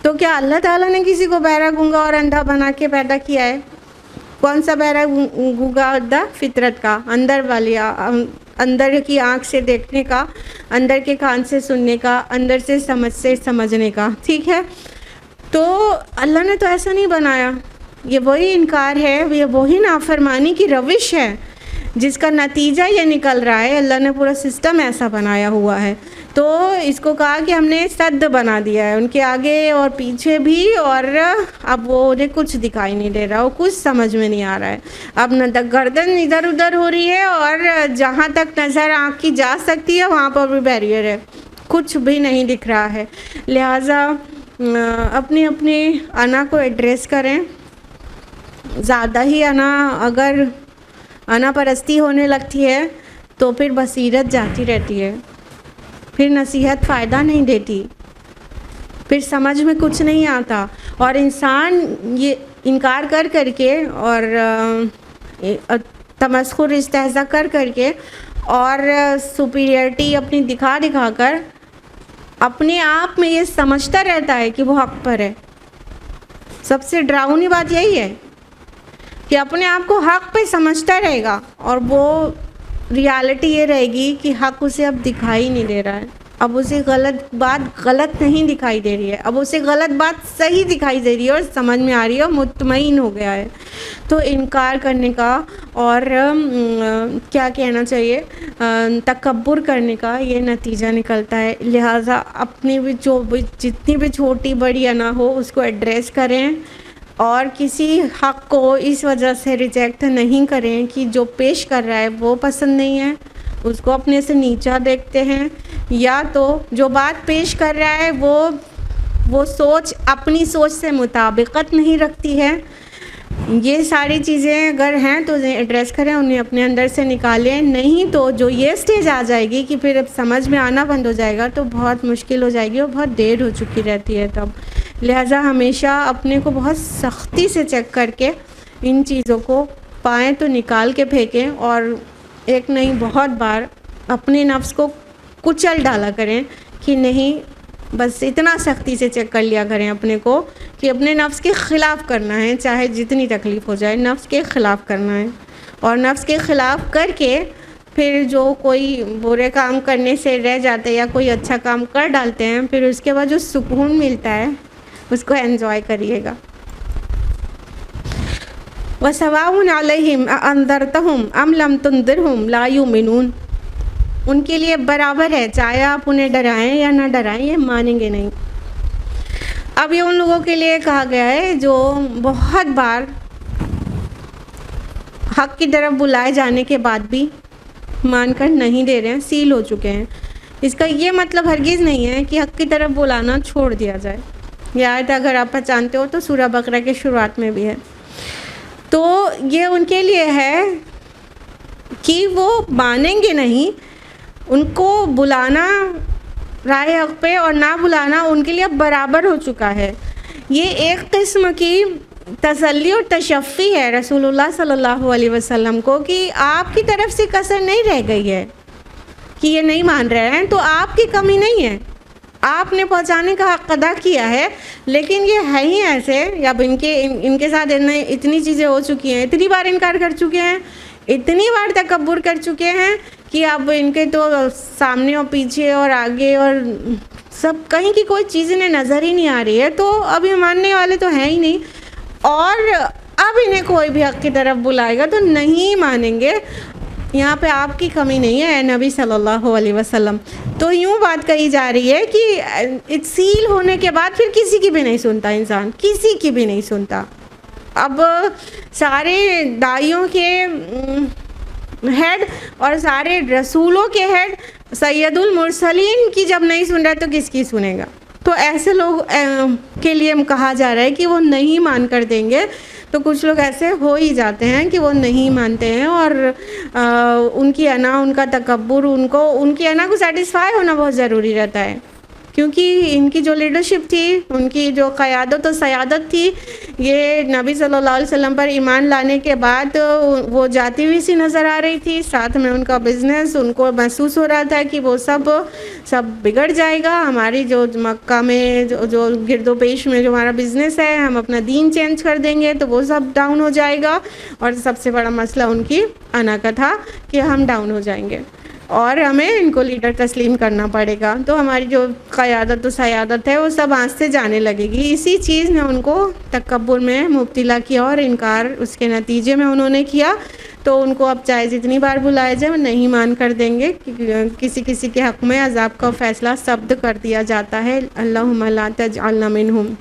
تو کیا اللہ تعالیٰ نے کسی کو بہرا، گونگا اور اندھا بنا کے پیدا کیا ہے؟ کون سا بہرا گونگا اندھا؟ فطرت کا، اندر والی، اندر کی آنکھ سے دیکھنے کا، اندر کے کان سے سننے کا، اندر سے سمجھنے کا، ٹھیک ہے؟ تو اللہ نے تو ایسا نہیں بنایا، یہ وہی انکار ہے، یہ وہی نافرمانی کی روش ہے جس کا نتیجہ یہ نکل رہا ہے۔ اللہ نے پورا سسٹم ایسا بنایا ہوا ہے، تو اس کو کہا کہ ہم نے سد بنا دیا ہے ان کے آگے اور پیچھے بھی، اور اب وہ انہیں کچھ دکھائی نہیں دے رہا، وہ کچھ سمجھ میں نہیں آ رہا ہے۔ اب گردن ادھر ادھر ہو رہی ہے اور جہاں تک نظر آنکھ کی جا سکتی ہے وہاں پر بھی بیریئر ہے، کچھ بھی نہیں دکھ رہا ہے۔ لہٰذا اپنی انا کو ایڈریس کریں۔ زیادہ ہی اگر انا پرستی ہونے لگتی ہے تو پھر بصیرت جاتی رہتی ہے، پھر نصیحت فائدہ نہیں دیتی، پھر سمجھ میں کچھ نہیں آتا، اور انسان یہ انکار کر کے اور تمسخر استہزاء کر کے اور سپیریئرٹی اپنی دکھا کر اپنے آپ میں یہ سمجھتا رہتا ہے کہ وہ حق پر ہے۔ سب سے ڈراؤنی بات یہی ہے کہ اپنے آپ کو حق پہ سمجھتا رہے گا، اور وہ ریالٹی یہ رہے گی کہ حق اسے اب دکھائی نہیں دے رہا ہے، اب اسے غلط بات غلط نہیں دکھائی دے رہی ہے، اب اسے غلط بات صحیح دکھائی دے رہی ہے اور سمجھ میں آ رہی ہے اور مطمئن ہو گیا ہے۔ تو انکار کرنے کا اور کیا کہنا چاہیے، تکبر کرنے کا یہ نتیجہ نکلتا ہے۔ لہٰذا اپنی بھی جتنی بھی چھوٹی بڑی انا ہو اس کو ایڈریس کریں، اور کسی حق کو اس وجہ سے ریجیکٹ نہیں کریں کہ جو پیش کر رہا ہے وہ پسند نہیں ہے، اس کو اپنے سے نیچا دیکھتے ہیں، یا تو جو بات پیش کر رہا ہے وہ سوچ اپنی سوچ سے مطابقت نہیں رکھتی ہے۔ یہ ساری چیزیں اگر ہیں تو انہیں ایڈریس کریں، انہیں اپنے اندر سے نکالیں، نہیں تو جو یہ سٹیج آ جائے گی کہ پھر اب سمجھ میں آنا بند ہو جائے گا تو بہت مشکل ہو جائے گی اور بہت دیر ہو چکی رہتی ہے تب۔ لہٰذا ہمیشہ اپنے کو بہت سختی سے چیک کر کے ان چیزوں کو پائیں تو نکال کے پھینکیں، اور ایک نہیں بہت بار اپنے نفس کو کچل ڈالا کریں کہ نہیں، بس اتنا سختی سے چیک کر لیا کریں اپنے کو کہ اپنے نفس کے خلاف کرنا ہے، چاہے جتنی تکلیف ہو جائے نفس کے خلاف کرنا ہے، اور نفس کے خلاف کر کے پھر جو کوئی برے کام کرنے سے رہ جاتے یا کوئی اچھا کام کر ڈالتے ہیں، پھر اس کے بعد جو سکون ملتا ہے اس کو انجوائے کریے گا۔ وَسَوَاءٌ عَلَيْهِمْ أَأَنذَرْتَهُمْ أَمْ لَمْ تُنذِرْهُمْ لَا يُؤْمِنُونَ، ان کے لیے برابر ہے، چاہے آپ انہیں ڈرائیں یا نہ ڈرائیں، یہ مانیں گے نہیں۔ اب یہ ان لوگوں کے لیے کہا گیا ہے جو بہت بار حق کی طرف بلائے جانے کے بعد بھی مان کر نہیں دے رہے ہیں، سیل ہو چکے ہیں۔ اس کا یہ مطلب ہرگز نہیں ہے کہ حق کی طرف بلانا چھوڑ دیا جائے۔ یہ آیت اگر آپ پہچانتے ہو تو سورہ بقرہ کے شروعات میں بھی ہے۔ تو یہ ان کے لیے ہے کہ وہ مانیں گے نہیں، ان کو بلانا راہ حق پہ اور نہ بلانا ان کے لیے اب برابر ہو چکا ہے۔ یہ ایک قسم کی تسلی اور تشفی ہے رسول اللہ صلی اللہ علیہ وسلم کو کہ آپ کی طرف سے کسر نہیں رہ گئی ہے کہ یہ نہیں مان رہے ہیں، تو آپ کی کمی نہیں ہے، آپ نے پہنچانے کا حق ادا کیا ہے، لیکن یہ ہے ہی ایسے، اب ان کے ساتھ اتنی چیزیں ہو چکی ہیں، اتنی بار انکار کر چکے ہیں، اتنی بار تکبر کر چکے ہیں کہ اب ان کے تو سامنے اور پیچھے اور آگے اور سب کہیں کی کوئی چیز انہیں نظر ہی نہیں آ رہی ہے، تو اب یہ ماننے والے تو ہیں ہی نہیں، اور اب انہیں کوئی بھی حق کی طرف بلائے گا تو نہیں مانیں گے۔ یہاں پہ آپ کی کمی نہیں ہے اے نبی صلی اللہ علیہ وسلم۔ تو یوں بات کہی جا رہی ہے کہ سیل ہونے کے بعد پھر کسی کی بھی نہیں سنتا انسان، کسی کی بھی نہیں سنتا۔ اب سارے داعیوں کے ہیڈ اور سارے رسولوں کے ہیڈ سید المرسلین کی جب نہیں سن رہا تو کس کی سنے گا؟ تو ایسے لوگ کے لیے کہا جا رہا ہے کہ وہ نہیں مان کر دیں گے، تو کچھ لوگ ایسے ہو ہی جاتے ہیں کہ وہ نہیں مانتے ہیں، اور ان کی انا، ان کا تکبر، ان کی انا کو سیٹسفائی ہونا بہت ضروری رہتا ہے، کیونکہ ان کی جو لیڈرشپ تھی، ان کی جو قیادت و سیادت تھی، یہ نبی صلی اللہ علیہ وسلم پر ایمان لانے کے بعد وہ جاتی ہوئی سی نظر آ رہی تھی، ساتھ میں ان کا بزنس، ان کو محسوس ہو رہا تھا کہ وہ سب بگڑ جائے گا، ہماری جو مکہ میں جو گرد و پیش میں جو ہمارا بزنس ہے، ہم اپنا دین چینج کر دیں گے تو وہ سب ڈاؤن ہو جائے گا، اور سب سے بڑا مسئلہ ان کی انا کا تھا کہ ہم ڈاؤن ہو جائیں گے اور ہمیں ان کو لیڈر تسلیم کرنا پڑے گا، تو ہماری جو قیادت و سیادت ہے وہ سب آنچ سے جانے لگے گی۔ اسی چیز نے ان کو تکبر میں مبتلا کیا اور انکار اس کے نتیجے میں انہوں نے کیا، تو ان کو اب چاہے جتنی بار بلائے جائے وہ نہیں مان کر دیں گے، کسی کے حق میں عذاب کا فیصلہ صبد کر دیا جاتا ہے۔ اللہم لا تجعلنا منہم۔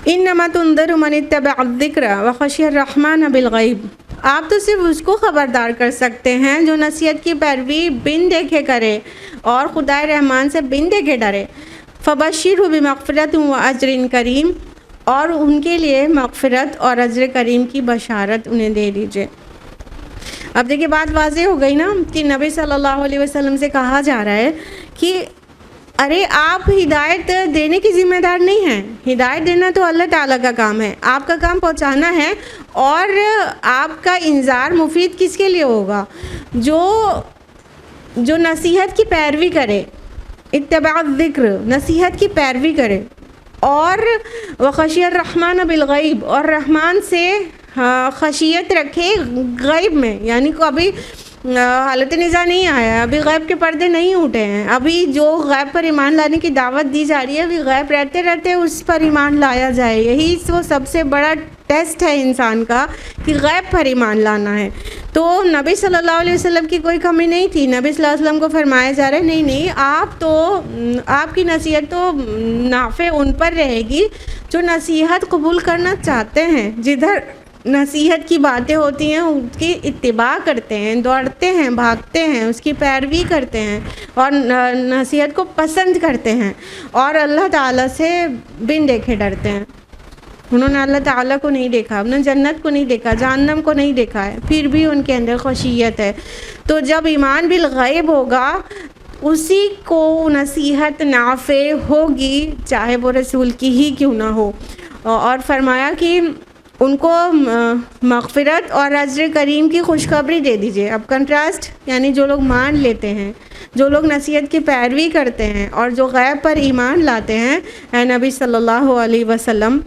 انما تنذر من اتبع الذکر وخشی الرحمن بالغیب۔ آپ تو صرف اس کو خبردار کر سکتے ہیں جو نصیحت کی پیروی بن دیکھے کرے اور خدائے رحمان سے بن دیکھے ڈرے۔ فبشرہ بمغفرۃ واجر کریم، اور ان کے لیے مغفرت اور اجر کریم کی بشارت انہیں دے دیجیے۔ اب دیکھیں بات واضح ہو گئی نا کہ نبی صلی اللہ علیہ وسلم سے کہا جا رہا ہے کہ ارے آپ ہدایت دینے کی ذمہ دار نہیں ہیں، ہدایت دینا تو اللہ تعالیٰ کا کام ہے، آپ کا کام پہنچانا ہے، اور آپ کا انذار مفید کس کے لیے ہوگا؟ جو نصیحت کی پیروی کرے، اتباع الذکر، نصیحت کی پیروی کرے، اور وخشی الرحمن بالغیب، اور رحمان سے خشیت رکھے غیب میں، یعنی کو ابھی حالت نزاع نہیں آیا، ابھی غیب کے پردے نہیں اٹھے ہیں، ابھی جو غیب پر ایمان لانے کی دعوت دی جا رہی ہے، ابھی غیب رہتے رہتے اس پر ایمان لایا جائے، یہی وہ سب سے بڑا ٹیسٹ ہے انسان کا کہ غیب پر ایمان لانا ہے۔ تو نبی صلی اللہ علیہ وسلم کی کوئی کمی نہیں تھی، نبی صلی اللہ علیہ وسلم کو فرمایا جا رہا ہے نہیں آپ کی نصیحت تو نافع ان پر رہے گی جو نصیحت قبول کرنا چاہتے ہیں، جدھر نصیحت کی باتیں ہوتی ہیں اس کی اتباع کرتے ہیں، دوڑتے ہیں، بھاگتے ہیں، اس کی پیروی کرتے ہیں اور نصیحت کو پسند کرتے ہیں اور اللہ تعالیٰ سے بن دیکھے ڈرتے ہیں۔ انہوں نے اللہ تعالیٰ کو نہیں دیکھا، انہوں نے جنت کو نہیں دیکھا، جہنم کو نہیں دیکھا ہے، پھر بھی ان کے اندر خشیت ہے۔ تو جب ایمان بالغیب ہوگا اسی کو نصیحت نافع ہوگی، چاہے وہ رسول کی ہی کیوں نہ ہو، اور فرمایا کہ ان کو مغفرت اور اجر کریم کی خوشخبری دے دیجئے۔ اب کنٹراسٹ، یعنی جو لوگ مان لیتے ہیں، جو لوگ نصیحت کی پیروی کرتے ہیں اور جو غیب پر ایمان لاتے ہیں، اے نبی صلی اللہ علیہ وسلم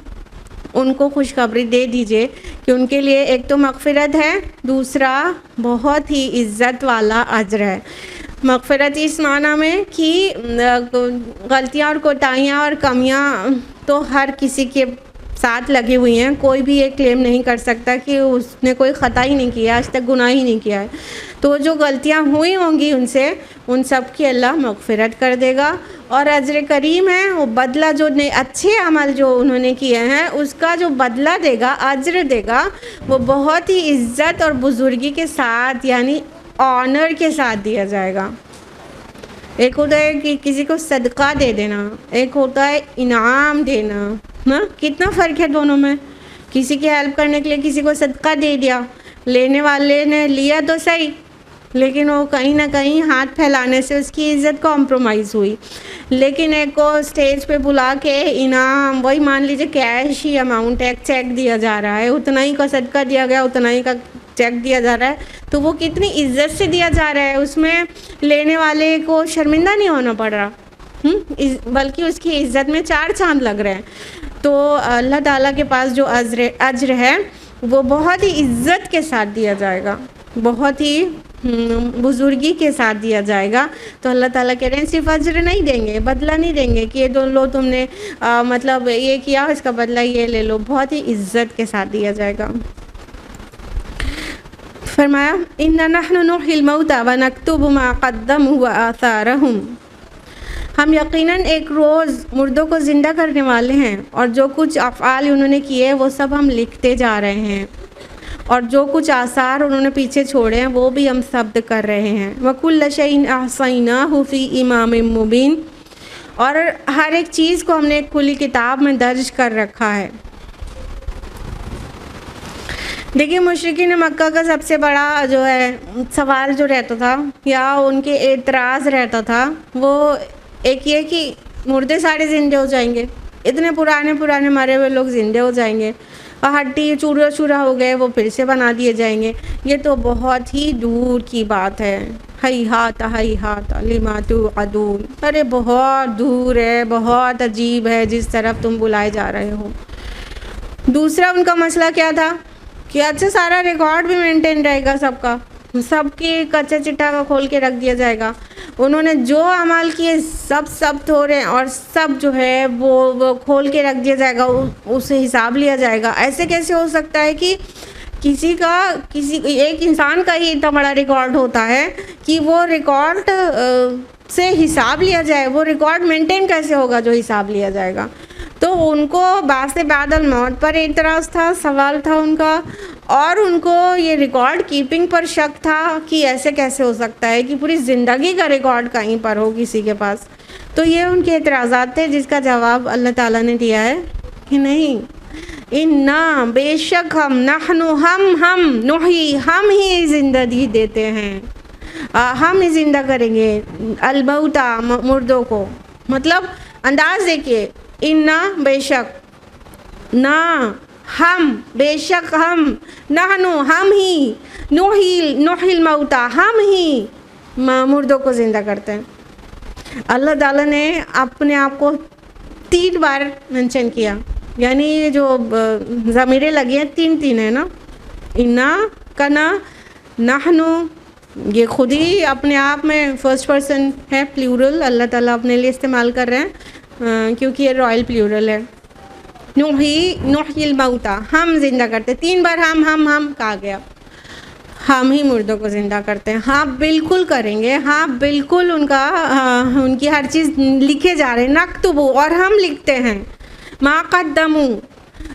ان کو خوشخبری دے دیجئے کہ ان کے لیے ایک تو مغفرت ہے، دوسرا بہت ہی عزت والا اجر ہے۔ مغفرت اس معنی میں کہ غلطیاں اور کوتاہیاں اور کمیاں تو ہر کسی کے ساتھ لگی ہوئی ہیں، کوئی بھی یہ کلیم نہیں کر سکتا کہ اس نے کوئی خطا ہی نہیں کیا، آج تک گناہ ہی نہیں کیا ہے، تو جو غلطیاں ہوئی ہوں گی ان سے، ان سب کی اللہ مغفرت کر دے گا، اور اجر کریم ہے وہ بدلہ، جو اچھے عمل جو انہوں نے کیے ہیں اس کا جو بدلہ دے گا، اجر دے گا، وہ بہت ہی عزت اور بزرگی کے ساتھ، یعنی آنر کے ساتھ دیا جائے گا۔ ایک ہوتا ہے کہ کسی کو صدقہ دے دینا، ایک ہوتا ہے انعام دینا، کتنا فرق ہے دونوں میں۔ کسی کی ہیلپ کرنے کے لیے کسی کو صدقہ دے دیا، لینے والے نے لیا تو صحیح، لیکن وہ کہیں نہ کہیں ہاتھ پھیلانے سے اس کی عزت کمپرومائز ہوئی. لیکن ایک کو اسٹیج پہ بلا کے انعام وہی مان لیجیے کیش ہی اماؤنٹ ہے, چیک دیا جا رہا ہے, اتنا ہی کا صدقہ دیا گیا, اتنا ہی کا چیک دیا جا رہا ہے, تو وہ کتنی عزت سے دیا جا رہا ہے, اس میں لینے والے کو شرمندہ نہیں ہونا پڑ رہا, بلکہ اس کی عزت میں 4 چاند لگ رہے ہیں. تو اللہ تعالیٰ کے پاس جو اجر ہے وہ بہت ہی عزت کے ساتھ دیا جائے گا, بہت ہی بزرگی کے ساتھ دیا جائے گا. تو اللہ تعالیٰ کہہ رہے ہیں صرف اجر نہیں دیں گے, بدلہ نہیں دیں گے کہ یہ تو لو تم نے مطلب یہ کیا اس کا بدلہ یہ لے لو, بہت ہی عزت کے ساتھ دیا جائے گا. فرمایا اِنَّا نَحْنُ نُحْيِي الْمَوْتَى وَنَكْتُبُ مَا قَدَّمُوا وَآثَارَهُمْ, ہم یقیناً ایک روز مردوں کو زندہ کرنے والے ہیں, اور جو کچھ افعال انہوں نے کیے وہ سب ہم لکھتے جا رہے ہیں, اور جو کچھ آثار انہوں نے پیچھے چھوڑے ہیں وہ بھی ہم ثبت کر رہے ہیں. وَكُلَّ شَيْءٍ أَحْصَيْنَاهُ فِي إِمَامٍ مُبِينٍ, اور ہر ایک چیز کو ہم نے ایک کھلی کتاب میں درج کر رکھا ہے. دیکھیے مشرکین مکہ کا سب سے بڑا جو ہے سوال جو رہتا تھا یا ان کے اعتراض رہتا تھا وہ ایک یہ کہ مردے سارے زندے ہو جائیں گے, اتنے پرانے مرے ہوئے لوگ زندے ہو جائیں گے, اور ہڈی چورا ہو گئے وہ پھر سے بنا دیے جائیں گے. یہ تو بہت ہی دور کی بات ہے. ہیہات لما توعدون, ارے بہت دور ہے, بہت عجیب ہے جس طرف تم بلائے جا رہے ہو. دوسرا ان کا مسئلہ کیا تھا کہ اچھا سارا ریکارڈ بھی مینٹین رہے گا, سب کا, سب کی کچا چٹا کا کھول کے رکھ دیا جائے گا. انہوں نے جو اعمال کیے سب ہو رہے ہیں, اور سب جو ہے وہ کھول کے رکھ دیا جائے گا, اسے حساب لیا جائے گا. ایسے کیسے ہو سکتا ہے کہ کسی ایک انسان کا ہی اتنا بڑا ریکارڈ ہوتا ہے کہ وہ ریکارڈ سے حساب لیا جائے, وہ ریکارڈ مینٹین کیسے ہوگا جو حساب لیا جائے گا. تو ان کو بعث بعد الموت پر اعتراض تھا, سوال تھا ان کا, اور ان کو یہ ریکارڈ کیپنگ پر شک تھا کہ ایسے کیسے ہو سکتا ہے کہ پوری زندگی کا ریکارڈ کہیں پر ہو کسی کے پاس. تو یہ ان کے اعتراضات تھے, جس کا جواب اللہ تعالیٰ نے دیا ہے کہ نہیں, اِنَّا بے شک ہم, نحن ہم نحی, ہم ہی زندگی دیتے ہیں, ہم ہی زندہ کریں گے الموتى مردوں کو. مطلب انداز دیکھیے, اِنَّا بے شک, نا ہم, بے شک ہم, نحن ہم ہی, نحی الموتى ہم ہی مردوں کو زندہ کرتے ہیں. اللہ تعالیٰ نے اپنے آپ کو 3 بار منشن کیا, یعنی یہ جو ضمیریں لگی ہیں 3 ہے نا, انا کنا نحنو, یہ خود ہی اپنے آپ میں فرسٹ پرسن ہے, پلیورل اللہ تعالیٰ اپنے لیے استعمال کر رہے ہیں کیونکہ یہ رائل پلیورل ہے. نحی الموتى, ہم زندہ کرتے, 3 بار ہم کہا گیا, ہم ہی مردوں کو زندہ کرتے ہیں. ہاں بالکل کریں گے, ہاں بالکل ان کی ہر چیز لکھے جا رہے ہیں. نکتبو, اور ہم لکھتے ہیں, ما قدموا,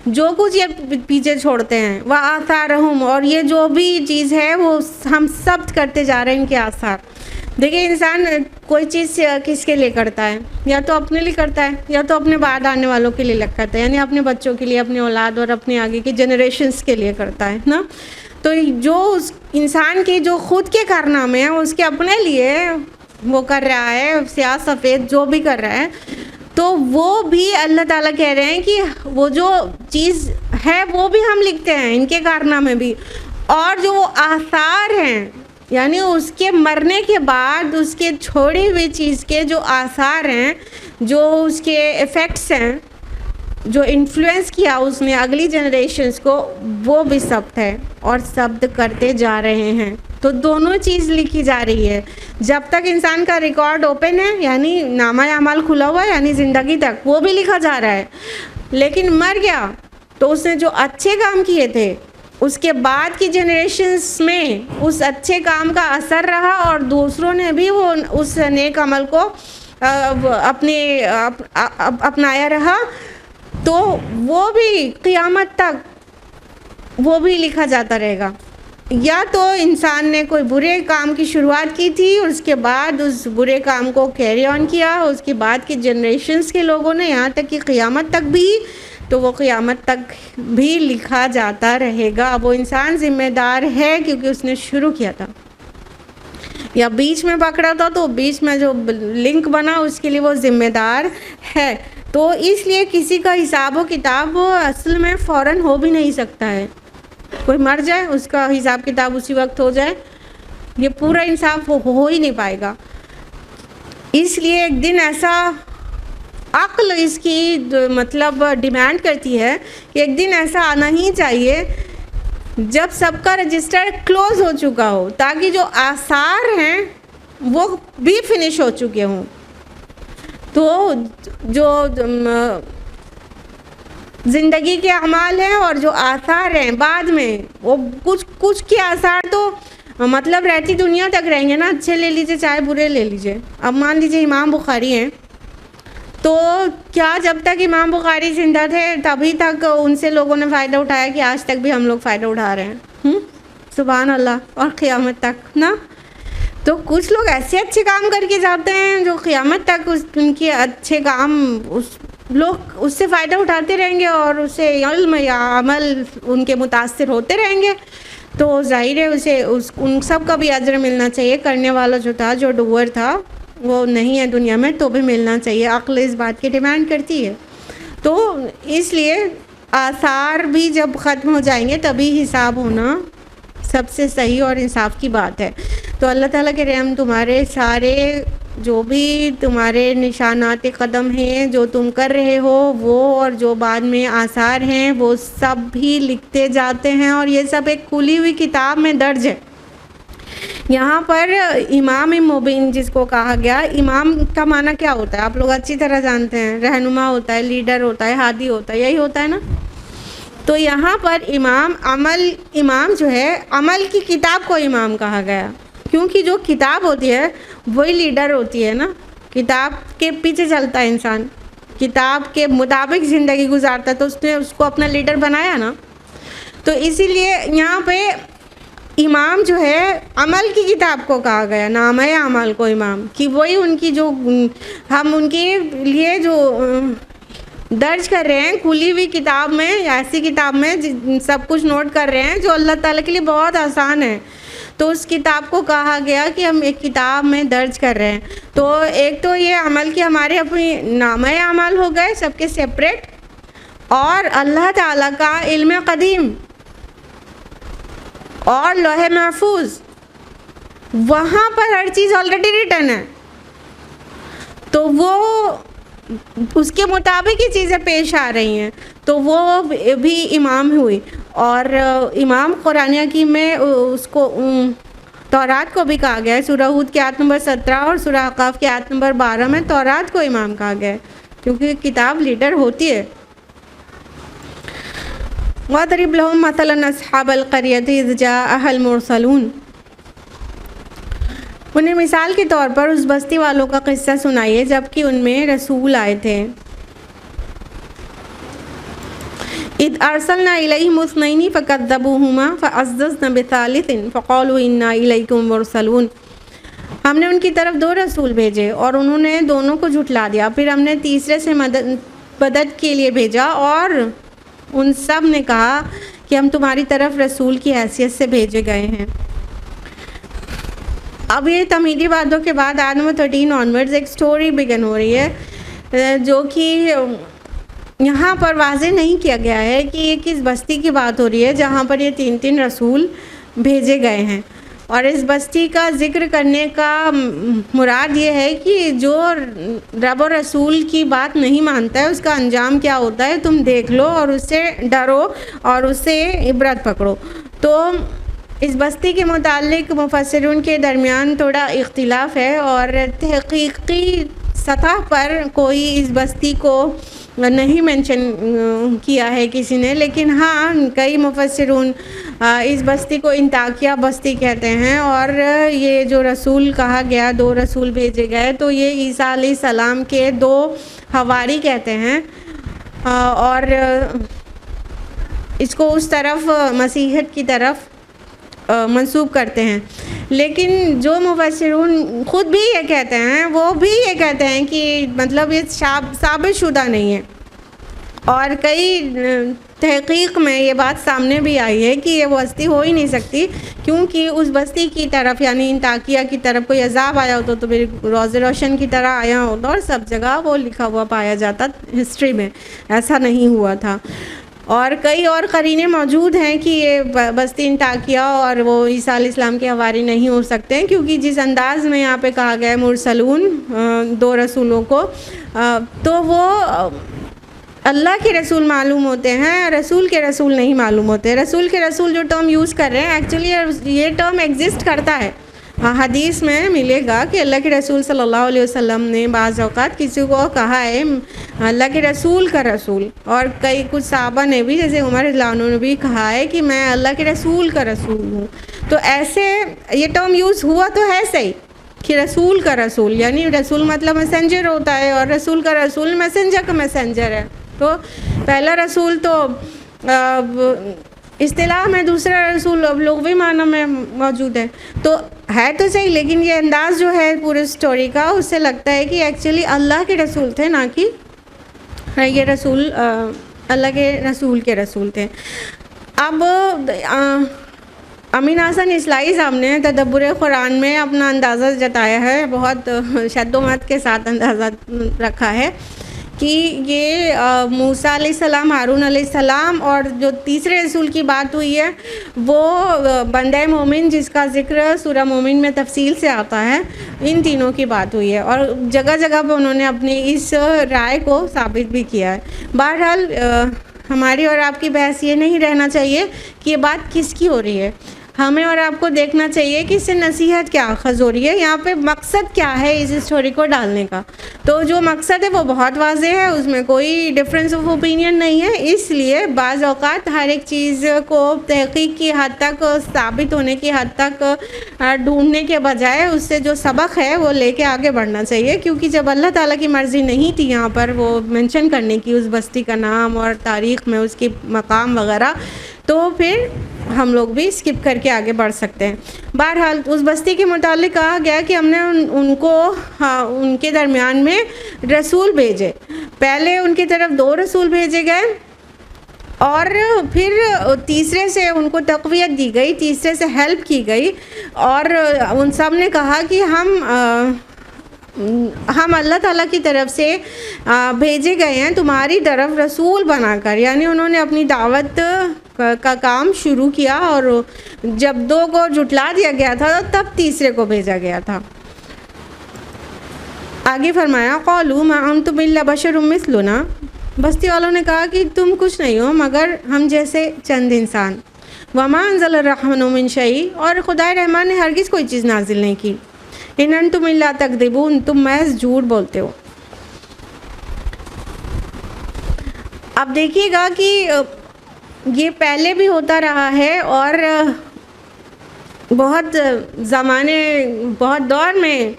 جو کچھ یہ پیچھے چھوڑتے ہیں, وآثارہم, اور یہ جو بھی چیز ہے وہ ہم ثبت کرتے جا رہے ہیں ان کے آثار. دیکھیں انسان کوئی چیز کس کے لیے کرتا ہے, یا تو اپنے لیے کرتا ہے یا تو اپنے بعد آنے والوں کے لیے کرتا ہے, یعنی اپنے بچوں کے لیے, اپنے اولاد اور اپنے آگے کے جنریشنز کے لیے کرتا ہے نا. تو جو اس انسان کے جو خود کے کارنامے ہیں اس کے اپنے لیے وہ کر رہا ہے, سیاہ سفید جو بھی کر رہا ہے, تو وہ بھی اللہ تعالیٰ کہہ رہے ہیں کہ وہ جو چیز ہے وہ بھی ہم لکھتے ہیں, ان کے کارنامے بھی. اور جو وہ آثار ہیں, یعنی اس کے مرنے کے بعد اس کے چھوڑی ہوئی چیز کے جو آثار ہیں, جو اس کے ایفیکٹس ہیں, جو انفلوئنس کیا اس نے اگلی جنریشنز کو, وہ بھی ثبت ہے اور ثبت کرتے جا رہے ہیں. تو دونوں چیز لکھی جا رہی ہے. جب تک انسان کا ریکارڈ اوپن ہے, یعنی نامہ اعمال کھلا ہوا ہے, یعنی زندگی تک, وہ بھی لکھا جا رہا ہے. لیکن مر گیا تو اس نے جو اچھے کام کیے تھے اس کے بعد کی جنریشنز میں اس اچھے کام کا اثر رہا, اور دوسروں نے بھی وہ اس نیک عمل کو اپنایا رہا. تو وہ بھی قیامت تک وہ بھی لکھا جاتا رہے گا. یا تو انسان نے کوئی برے کام کی شروعات کی تھی اور اس کے بعد اس برے کام کو کیری آن کیا, اس کے بعد کی جنریشنز کے لوگوں نے, یہاں تک کہ قیامت تک بھی, تو وہ قیامت تک بھی لکھا جاتا رہے گا. وہ انسان ذمہ دار ہے کیونکہ اس نے شروع کیا تھا. یا بیچ میں پکڑا تھا تو بیچ میں جو لنک بنا اس کے لیے وہ ذمہ دار ہے. تو اس لیے کسی کا حساب و کتاب وہ اصل میں فوراً ہو بھی نہیں سکتا ہے. کوئی مر جائے اس کا حساب کتاب اسی وقت ہو جائے، یہ پورا انصاف ہو ہی نہیں پائے گا. اس لیے ایک دن ایسا عقل اس کی مطلب ڈیمانڈ کرتی ہے کہ ایک دن ایسا آنا ہی چاہیے جب سب کا رجسٹر کلوز ہو چکا ہو، تاکہ جو آثار ہیں وہ بھی فنش ہو چکے ہوں. تو جو زندگی کے اعمال ہیں اور جو آثار ہیں بعد میں، وہ کچھ کے آثار تو مطلب رہتی دنیا تک رہیں گے نا، اچھے لے لیجئے چاہے برے لے لیجئے. اب مان لیجئے امام بخاری ہیں، تو کیا جب تک امام بخاری زندہ تھے تبھی تک ان سے لوگوں نے فائدہ اٹھایا کہ آج تک بھی ہم لوگ فائدہ اٹھا رہے ہیں؟ سبحان اللہ. اور قیامت تک نا. تو کچھ لوگ ایسے اچھے کام کر کے جاتے ہیں جو قیامت تک ان کے اچھے کام لوگ اس سے فائدہ اٹھاتے رہیں گے اور اس سے علم یا عمل ان کے متاثر ہوتے رہیں گے. تو ظاہر ہے ان سب کا بھی اجر ملنا چاہیے. کرنے والا جو تھا، جو ڈوور تھا، وہ نہیں ہے دنیا میں تو بھی ملنا چاہیے. عقل اس بات کی ڈیمانڈ کرتی ہے. تو اس لیے آثار بھی جب ختم ہو جائیں گے تبھی حساب ہونا سب سے صحیح اور انصاف کی بات ہے. تو اللہ تعالیٰ کے رحم تمہارے سارے جو بھی تمہارے نشانات قدم ہیں جو تم کر رہے ہو وہ، اور جو بعد میں آثار ہیں وہ سب بھی لکھتے جاتے ہیں، اور یہ سب ایک کھلی ہوئی کتاب میں درج ہے. یہاں پر امام مبین جس کو کہا گیا، امام کا معنی کیا ہوتا ہے آپ لوگ اچھی طرح جانتے ہیں. رہنما ہوتا ہے، لیڈر ہوتا ہے، ہادی ہوتا ہے، یہی ہوتا ہے نا. تو یہاں پر امام جو ہے، عمل کی کتاب کو امام کہا گیا، کیونکہ جو کتاب ہوتی ہے وہی لیڈر ہوتی ہے نا. کتاب کے پیچھے چلتا ہے انسان، کتاب کے مطابق زندگی گزارتا ہے، تو اس نے اس کو اپنا لیڈر بنایا نا. تو اسی لیے یہاں پہ امام جو ہے عمل کی کتاب کو کہا گیا، نام ہے اعمال کو امام، کہ وہی ان کی جو ہم ان کے لیے جو درج کر رہے ہیں کھلی ہوئی کتاب میں، ایسی کتاب میں سب کچھ نوٹ کر رہے ہیں جو اللہ تعالیٰ کے لیے بہت آسان ہے. تو اس کتاب کو کہا گیا کہ ہم ایک کتاب میں درج کر رہے ہیں. تو ایک تو یہ عمل کی ہمارے اپنی نامہ اعمال ہو گئے سب کے سیپریٹ، اور اللہ تعالیٰ کا علم قدیم اور لوح محفوظ، وہاں پر ہر چیز آلریڈی ریٹن ہے. تو وہ اس کے مطابق ہی چیزیں پیش آ رہی ہیں، تو وہ بھی امام ہوئی. اور امام قرآن حکیم میں اس کو تورات کو بھی کہا گیا ہے. سورہ ہود کی آیت نمبر 17 اور سورہ احقاف کی آیت نمبر 12 میں تورات کو امام کہا گیا ہے، کیونکہ کتاب لیڈر ہوتی ہے. وَاضْرِبْ لَهُم مَثَلًا أَصْحَابَ الْقَرْيَةِ إِذْ جَاءَهَا الْمُرْسَلُونَ. انہیں مثال کے طور پر اس بستی والوں کا قصہ سنائیے جب کہ ان میں رسول آئے تھے. اذ ارسلنا الیہم اثنین فکذبوہما فعززنا بثالث فقالوا انا الیکم مرسلون. ہم نے ان کی طرف 2 رسول بھیجے اور انہوں نے دونوں کو جھٹلا دیا، پھر ہم نے تیسرے سے مدد کے لیے بھیجا اور ان سب نے کہا کہ ہم تمہاری طرف رسول کی حیثیت سے بھیجے گئے ہیں. اب یہ تمہیدی باتوں کے بعد آیت نمبر 13 آنورڈز ایک سٹوری بگن ہو رہی ہے، جو کہ یہاں پر واضح نہیں کیا گیا ہے کہ یہ کس بستی کی بات ہو رہی ہے جہاں پر یہ 3 رسول بھیجے گئے ہیں. اور اس بستی کا ذکر کرنے کا مراد یہ ہے کہ جو رب و رسول کی بات نہیں مانتا ہے اس کا انجام کیا ہوتا ہے تم دیکھ لو اور اس سے ڈرو اور اس سے عبرت پکڑو. تو اس بستی کے متعلق مفسرین کے درمیان تھوڑا اختلاف ہے، اور تحقیقی سطح پر کوئی اس بستی کو نہیں مینشن کیا ہے کسی نے، لیکن ہاں کئی مفسرون اس بستی کو انطاکیہ بستی کہتے ہیں. اور یہ جو رسول کہا گیا 2 رسول بھیجے گئے تو یہ عیسیٰ علیہ السلام کے 2 حواری کہتے ہیں، اور اس کو اس طرف مسیحیت کی طرف منسوب کرتے ہیں. لیکن جو مفسرون خود بھی یہ کہتے ہیں وہ بھی یہ کہتے ہیں کہ مطلب یہ ثابت شدہ نہیں ہے، اور کئی تحقیق میں یہ بات سامنے بھی آئی ہے کہ یہ بستی ہو ہی نہیں سکتی، کیونکہ اس بستی کی طرف یعنی انطاکیہ کی طرف کوئی عذاب آیا ہوتا تو پھر روز روشن کی طرح آیا ہوتا، اور سب جگہ وہ لکھا ہوا پایا جاتا ہسٹری میں، ایسا نہیں ہوا تھا۔ اور کئی اور قرینے موجود ہیں کہ یہ بستی انطاکیہ اور وہ عیسیٰ علیہ السلام کے حواری نہیں ہو سکتے ہیں، کیونکہ جس انداز میں یہاں پہ کہا گیا ہے مرسلون، 2 رسولوں کو، تو وہ اللہ کے رسول معلوم ہوتے ہیں، رسول کے رسول نہیں معلوم ہوتے۔ رسول کے رسول جو ٹرم یوز کر رہے ہیں ایکچولی یہ ٹرم ایگزسٹ کرتا ہے، حدیث میں ملے گا کہ اللہ کے رسول صلی اللہ علیہ وسلم نے بعض اوقات کسی کو کہا ہے اللہ کے رسول کا رسول، اور کچھ صحابہ نے بھی جیسے عمر رضی اللہ عنہ نے بھی کہا ہے کہ میں اللہ کے رسول کا رسول ہوں۔ تو ایسے یہ ٹرم یوز ہوا تو ہے صحیح کہ رسول کا رسول، یعنی رسول مطلب میسنجر ہوتا ہے، اور رسول کا رسول میسنجر کا میسنجر ہے۔ تو پہلا رسول تو اصطلاح میں، دوسرا رسول لغوی معنی میں موجود ہے، تو ہے تو صحیح، لیکن یہ انداز جو ہے پورے سٹوری کا اس سے لگتا ہے کہ ایکچولی اللہ کے رسول تھے، نہ کہ یہ رسول اللہ کے رسول تھے۔ اب امین حسن اصلاحی صاحب نے تدبر قرآن میں اپنا اندازہ جتایا ہے، بہت شد و مت کے ساتھ اندازہ رکھا ہے کہ یہ موسیٰ علیہ السلام، ہارون علیہ السلام، اور جو تیسرے رسول کی بات ہوئی ہے وہ بندہ مومن جس کا ذکر سورہ مومن میں تفصیل سے آتا ہے، ان تینوں کی بات ہوئی ہے، اور جگہ جگہ پہ انہوں نے اپنی اس رائے کو ثابت بھی کیا ہے۔ بہرحال ہماری اور آپ کی بحث یہ نہیں رہنا چاہیے کہ یہ بات کس کی ہو رہی ہے، ہمیں اور آپ کو دیکھنا چاہیے کہ اس سے نصیحت کیا اخذ ہو رہی ہے، یہاں پہ مقصد کیا ہے اس اسٹوری کو ڈالنے کا۔ تو جو مقصد ہے وہ بہت واضح ہے، اس میں کوئی ڈفرینس آف اوپینین نہیں ہے، اس لیے بعض اوقات ہر ایک چیز کو تحقیق کی حد تک، ثابت ہونے کی حد تک ڈھونڈنے کے بجائے اس سے جو سبق ہے وہ لے کے آگے بڑھنا چاہیے، کیونکہ جب اللہ تعالیٰ کی مرضی نہیں تھی یہاں پر وہ مینشن کرنے کی اس بستی کا نام اور تاریخ میں اس کی مقام وغیرہ، تو پھر ہم لوگ بھی اسکپ کر کے آگے بڑھ سکتے ہیں۔ بہرحال اس بستی کے متعلق کہا گیا کہ ہم نے ان کو ان کے درمیان میں رسول بھیجے، پہلے ان کی طرف 2 رسول بھیجے گئے، اور پھر تیسرے سے ان کو تقویت دی گئی، تیسرے سے ہیلپ کی گئی، اور ان سب نے کہا کہ ہم اللہ تعالیٰ کی طرف سے بھیجے گئے ہیں تمہاری طرف رسول بنا کر، یعنی انہوں نے اپنی دعوت کا کام شروع کیا، اور جب 2 کو جھٹلا دیا گیا تھا تب تیسرے کو بھیجا گیا تھا۔ آگے فرمایا قالوا ما انتم الا بشر مثلنا، بستی والوں نے کہا کہ تم کچھ نہیں ہو مگر ہم جیسے چند انسان، وما انزل الرحمن من شیء، اور خدائے رحمان نے ہرگز کوئی چیز نازل نہیں کی، ان انتم الا تکذبون، تم محض جھوٹ بولتے ہو۔ اب دیکھیے گا کہ یہ پہلے بھی ہوتا رہا ہے، اور بہت زمانے، بہت دور میں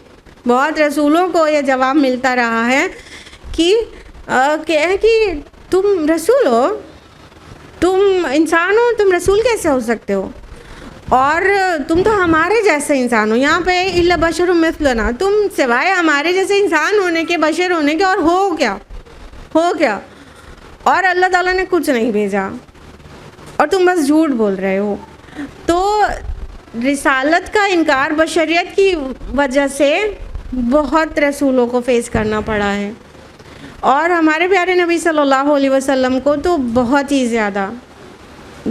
بہت رسولوں کو یہ جواب ملتا رہا ہے کہ تم رسول ہو، تم انسان ہو، تم رسول کیسے ہو سکتے ہو، اور تم تو ہمارے جیسے انسان ہو، یہاں پہ الا بشر مثلنا، تم سوائے ہمارے جیسے انسان ہونے کے، بشر ہونے کے، اور ہو کیا، اور اللہ تعالیٰ نے کچھ نہیں بھیجا، اور تم بس جھوٹ بول رہے ہو۔ تو رسالت کا انکار بشریت کی وجہ سے بہت رسولوں کو فیس کرنا پڑا ہے، اور ہمارے پیارے نبی صلی اللہ علیہ وسلم کو تو بہت ہی زیادہ،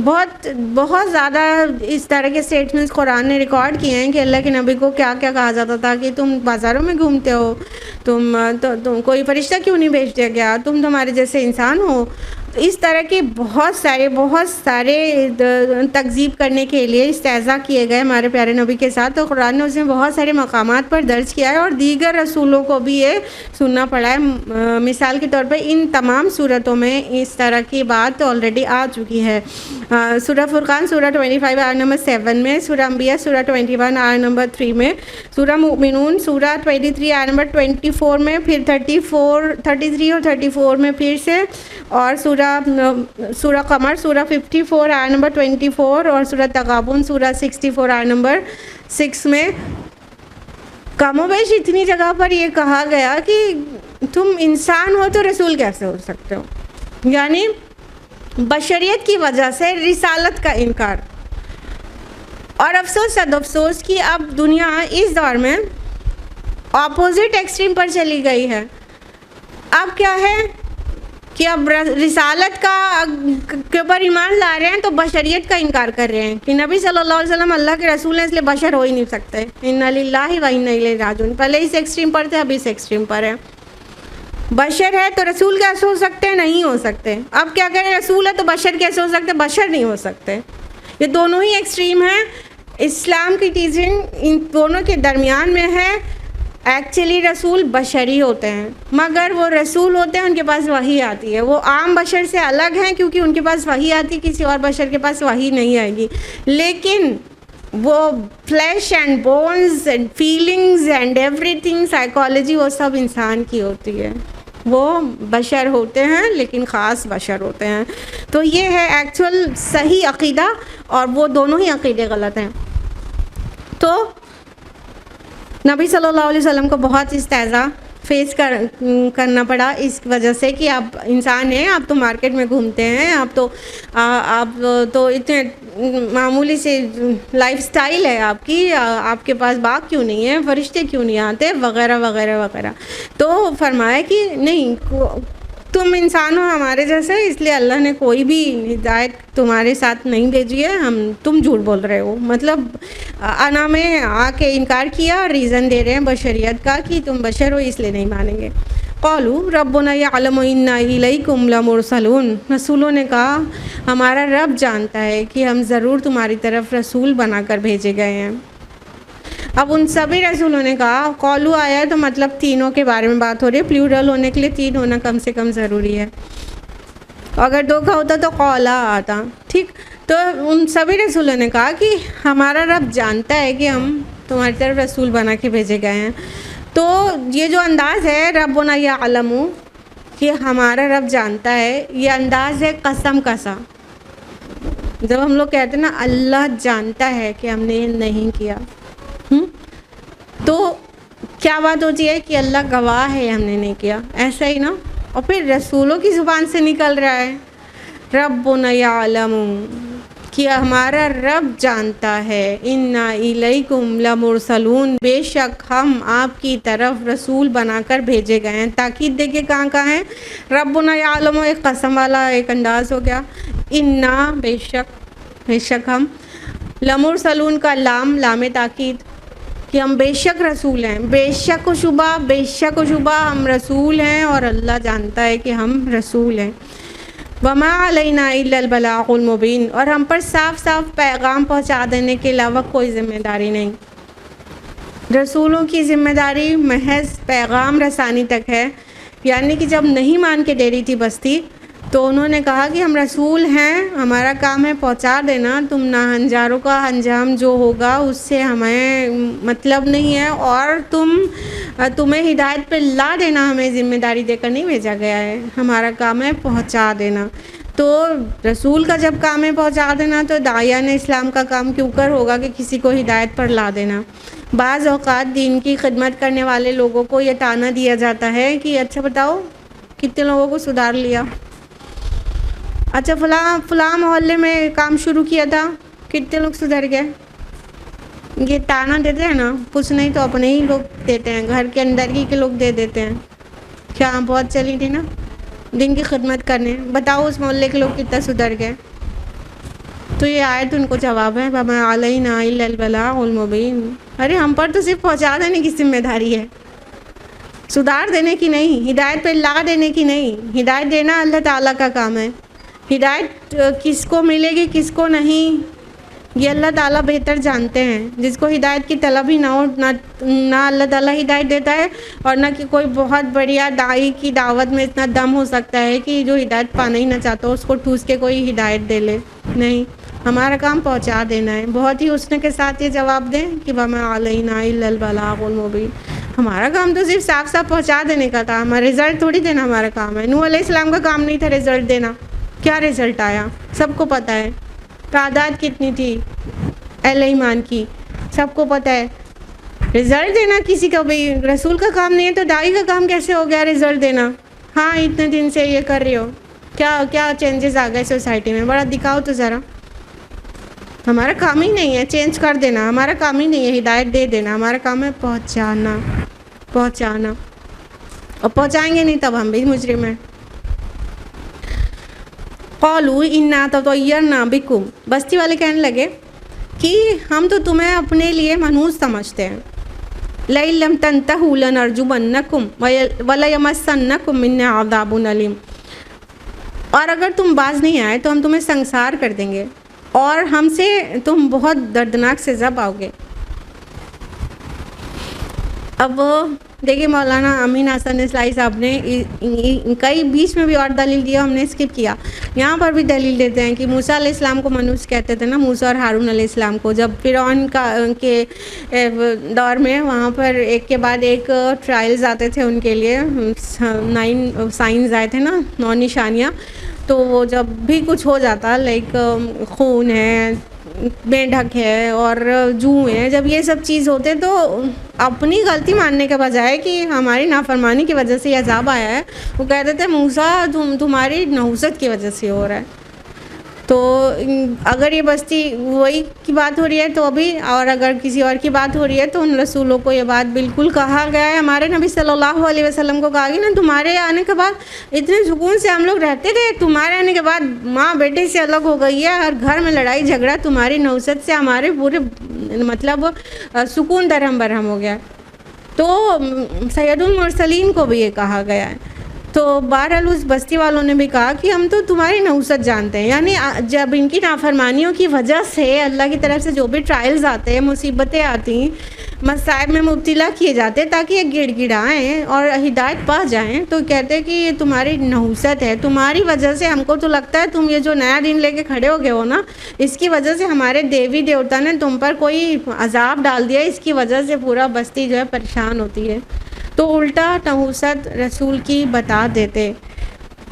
بہت زیادہ اس طرح کے اسٹیٹمنٹس قرآن نے ریکارڈ کیے ہیں کہ اللہ کے نبی کو کیا کیا کہا جاتا تھا کہ تم بازاروں میں گھومتے ہو، تم کوئی فرشتہ کیوں نہیں بھیج دیا گیا، تم تمہارے جیسے انسان ہو۔ اس طرح کے بہت سارے تکذیب کرنے کے لیے استہزاء کیے گئے ہمارے پیارے نبی کے ساتھ، تو قرآن نے اس میں بہت سارے مقامات پر درج کیا ہے، اور دیگر رسولوں کو بھی یہ سننا پڑا ہے۔ مثال کے طور پہ ان تمام صورتوں میں اس طرح کی بات آلریڈی آ چکی ہے۔ سورہ فرقان سورہ 25 آیت نمبر 7 میں، سورہ انبیاء سورہ 21 آیت نمبر 3 میں، سورہ مومنون سورہ 23 آیت نمبر 24 میں، پھر 33 اور 34 میں پھر سے، اور سورہ قمر سورہ 54 آیت نمبر 24، اور سورہ تغابن سورہ 64 آیت نمبر 6 میں کم و بیش اتنی جگہ پر یہ کہا گیا کہ تم انسان ہو تو رسول کیسے ہو سکتے ہو، یعنی بشریت کی وجہ سے رسالت کا انکار. اور افسوس صد افسوس کہ اب دنیا اس دور میں اپوزٹ ایکسٹریم پر چلی گئی ہے. اب کیا ہے کہ اب رسالت کے اوپر ایمان لا رہے ہیں تو بشریت کا انکار کر رہے ہیں کہ نبی صلی اللہ علیہ وسلم اللہ کے رسول ہیں اس لیے بشر ہو ہی نہیں سکتے. انا للہ و انا الیہ راجعون. پہلے اس ایکسٹریم پر تھے اب اس ایکسٹریم پر ہے. بشر ہے تو رسول کیسے ہو سکتے ہیں؟ نہیں ہو سکتے. اب کیا کریں رسول ہے تو بشر کیسے ہو سکتے؟ بشر نہیں ہو سکتے. یہ دونوں ہی ایکسٹریم ہیں. اسلام کی ٹیچنگ ان دونوں کے درمیان میں ہے. ایکچولی رسول بشری ہوتے ہیں مگر وہ رسول ہوتے ہیں ان کے پاس وحی آتی ہے. وہ عام بشر سے الگ ہیں کیونکہ ان کے پاس وحی آتی ہے, کسی اور بشر کے پاس وحی نہیں آئے گی. لیکن وہ flesh and bones and feelings and everything, psychology وہ سب انسان کی ہوتی ہے. وہ بشر ہوتے ہیں لیکن خاص بشر ہوتے ہیں. تو یہ ہے ایکچوئل صحیح عقیدہ اور وہ دونوں ہی عقیدے غلط ہیں. تو نبی صلی اللہ علیہ وسلم کو بہت استہزاء فیس کرنا پڑا اس وجہ سے کہ آپ انسان ہیں, آپ تو مارکیٹ میں گھومتے ہیں, آپ تو اتنے معمولی سے لائف سٹائل ہے آپ کی, آپ کے پاس باغ کیوں نہیں ہے, فرشتے کیوں نہیں آتے, وغیرہ وغیرہ وغیرہ. تو فرمایا کہ نہیں تم انسان ہو ہمارے جیسے, اس لیے اللہ نے کوئی بھی ہدایت تمہارے ساتھ نہیں بھیجی ہے, تم جھوٹ بول رہے ہو. مطلب انا میں آ کے انکار کیا اور ریزن دے رہے ہیں بشریت کا کہ تم بشر ہو اس لیے نہیں مانیں گے. قالوا ربنا یعلم انا الیکم لمرسلون. رسولوں نے کہا ہمارا رب جانتا ہے کہ ہم ضرور تمہاری طرف رسول بنا کر بھیجے گئے ہیں. اب ان سبھی رسولوں نے کہا, قالوا آیا ہے تو مطلب تینوں کے بارے میں بات ہو رہی ہے, پلیورل ہونے کے لیے تین ہونا کم سے کم ضروری ہے. اگر دو کا ہوتا تو قولا آتا. ٹھیک, تو ان سبھی رسولوں نے کہا کہ ہمارا رب جانتا ہے کہ ہم تمہاری طرف رسول بنا کے بھیجے گئے ہیں. تو یہ جو انداز ہے ربنا یعلم کہ ہمارا رب جانتا ہے, یہ انداز ہے قسم کا سا. جب ہم لوگ کہتے ہیں نا اللہ جانتا ہے کہ ہم نے یہ نہیں کیا, تو کیا بات ہوتی ہے کہ اللہ گواہ ہے ہم نے نہیں کیا, ایسا ہی نا. اور پھر رسولوں کی زبان سے نکل رہا ہے ربنا یعلم کہ ہمارا رب جانتا ہے, انا الیکم لمرسلون, بے شک ہم آپ کی طرف رسول بنا کر بھیجے گئے ہیں. تاکید دیکھیں کہاں ہے, ربنا یعلم ایک قسم والا ایک انداز ہو گیا, انا بے شک ہم, لمرسلون کا لام تاکید کہ ہم بے شک رسول ہیں, بے شک و شبہ ہم رسول ہیں اور اللہ جانتا ہے کہ ہم رسول ہیں. وما علینا الا البلاغ المبین, اور ہم پر صاف صاف پیغام پہنچا دینے کے علاوہ کوئی ذمہ داری نہیں. رسولوں کی ذمہ داری محض پیغام رسانی تک ہے. یعنی کہ جب نہیں مان کے دے رہی تھی بستی تو انہوں نے کہا کہ ہم رسول ہیں, ہمارا کام ہے پہنچا دینا, تم ناہنجاروں کا انجام جو ہوگا اس سے ہمیں مطلب نہیں ہے, اور تمہیں ہدایت پہ لا دینا ہمیں ذمہ داری دے کر نہیں بھیجا گیا ہے, ہمارا کام ہے پہنچا دینا. تو رسول کا جب کام ہے پہنچا دینا تو داعیان اسلام کا کام کیوں کر ہوگا کہ کسی کو ہدایت پر لا دینا. بعض اوقات دین کی خدمت کرنے والے لوگوں کو یہ تانا دیا جاتا ہے کہ اچھا بتاؤ کتنے لوگوں کو سدھار لیا, اچھا فلاں محلے میں کام شروع کیا تھا کتنے لوگ سدھر گئے. یہ تانا دیتے ہیں نا, کچھ نہیں تو اپنے ہی لوگ دیتے ہیں, گھر کے اندر ہی کے لوگ دے دیتے ہیں. کیا بہت چلی تھی نا دین کی خدمت کرنے, بتاؤ اس محلے کے لوگ کتنا سدھر گئے. تو یہ آیت ان کو جواب ہے وما علینا الا البلاغ المبین. ارے ہم پر تو صرف پہنچا دینے کی ذمہ داری ہے, سدھار دینے کی نہیں, ہدایت پہ لا دینے کی نہیں. ہدایت دینا اللہ تعالیٰ کا کام ہے. ہدایت کس کو ملے گی کس کو نہیں یہ اللہ تعالیٰ بہتر جانتے ہیں. جس کو ہدایت کی طلب ہی نہ ہو نہ اللہ تعالیٰ ہدایت دیتا ہے, اور نہ کہ کوئی بہت بڑھیا داعی کی دعوت میں اتنا دم ہو سکتا ہے کہ جو ہدایت پانا ہی نہ چاہتا ہو اس کو ٹھوس کے کوئی ہدایت دے لے. نہیں, ہمارا کام پہنچا دینا ہے. بہت ہی حسن کے ساتھ یہ جواب دیں کہ وما علینا الا البلاغ المبین. ہمارا کام تو صرف صاف پہنچا دینے کا تھا, ہمارا رزلٹ تھوڑی دینا ہمارا کام ہے. نوح علیہ السلام کا کام نہیں تھا رزلٹ دینا. کیا رزلٹ آیا سب کو پتہ ہے, تعداد کتنی تھی اہل ایمان کی سب کو پتہ ہے. رزلٹ دینا کسی کا بھی رسول کا کام نہیں ہے تو داعی کا کام کیسے ہو گیا رزلٹ دینا. ہاں اتنے دن سے یہ کر رہی ہو کیا چینجز آ گئے سوسائٹی میں، بڑا دکھاؤ تو ذرا. ہمارا کام ہی نہیں ہے چینج کر دینا، ہمارا کام ہی نہیں ہے ہدایت دے دینا، ہمارا کام ہے پہنچانا، اور پہنچائیں گے نہیں تب ہم بھی مجرم ہیں. قالوا انا تطیرنا بکم، بستی والے کہنے لگے کہ ہم تو تمہیں اپنے لیے منحوس سمجھتے ہیں. لئن لم تنتهوا لنرجمنکم ولیمسنکم منا عذاب الیم، اور اگر تم باز نہیں آئے تو ہم تمہیں سنسار کر دیں گے اور ہم سے تم بہت دردناک سزا پاؤ گے. اب دیکھیے مولانا امین حسن اصلاحی صاحب نے کئی بیچ میں بھی اور دلیل دیا، ہم نے اسکپ کیا. یہاں پر بھی دلیل دیتے ہیں کہ موسیٰ علیہ السلام کو منحوس کہتے تھے نا، موسیٰ اور ہارون علیہ السلام کو. جب فرعون کے دور میں وہاں پر ایک کے بعد ایک ٹرائلز آتے تھے ان کے لیے، 9 سائنز آئے تھے نا، 9 نشانیاں. تو وہ جب بھی کچھ ہو جاتا، لائک خون ہے، مینڈک ہے اور جوں ہے، جب یہ سب چیز ہوتے تو اپنی غلطی ماننے کے بجائے کہ ہماری نافرمانی کی وجہ سے یہ عذاب آیا ہے، وہ کہتے تھے موسیٰ تمہاری نحوست کی وجہ سے ہو رہا ہے. تو اگر یہ بستی وہی کی بات ہو رہی ہے تو ابھی، اور اگر کسی اور کی بات ہو رہی ہے تو ان رسولوں کو یہ بات بالکل کہا گیا ہے. ہمارے نبی صلی اللہ علیہ وسلم کو کہا گیا نا، تمہارے آنے کے بعد اتنے سکون سے ہم لوگ رہتے تھے، تمہارے آنے کے بعد ماں بیٹے سے الگ ہو گئی ہے، ہر گھر میں لڑائی جھگڑا، تمہاری نحوست سے ہمارے پورے مطلب سکون درہم برہم ہو گیا. تو سید المرسلین کو بھی یہ کہا گیا ہے. تو بہرحال اس بستی والوں نے بھی کہا کہ ہم تو تمہاری نحوست جانتے ہیں، یعنی جب ان کی نافرمانیوں کی وجہ سے اللہ کی طرف سے جو بھی ٹرائلز آتے ہیں، مصیبتیں آتی ہیں، مصائب میں مبتلا کیے جاتے تاکہ یہ گڑ گڑائیں اور ہدایت پا جائیں، تو کہتے ہیں کہ یہ تمہاری نحوست ہے، تمہاری وجہ سے ہم کو تو لگتا ہے تم یہ جو نیا دین لے کے کھڑے ہو گئے ہو نا، اس کی وجہ سے ہمارے دیوی دیوتا نے تم پر کوئی عذاب ڈال دیا، اس کی وجہ سے پورا بستی جو ہے پریشان ہوتی ہے. تو الٹا نحوست رسول کی بتا دیتے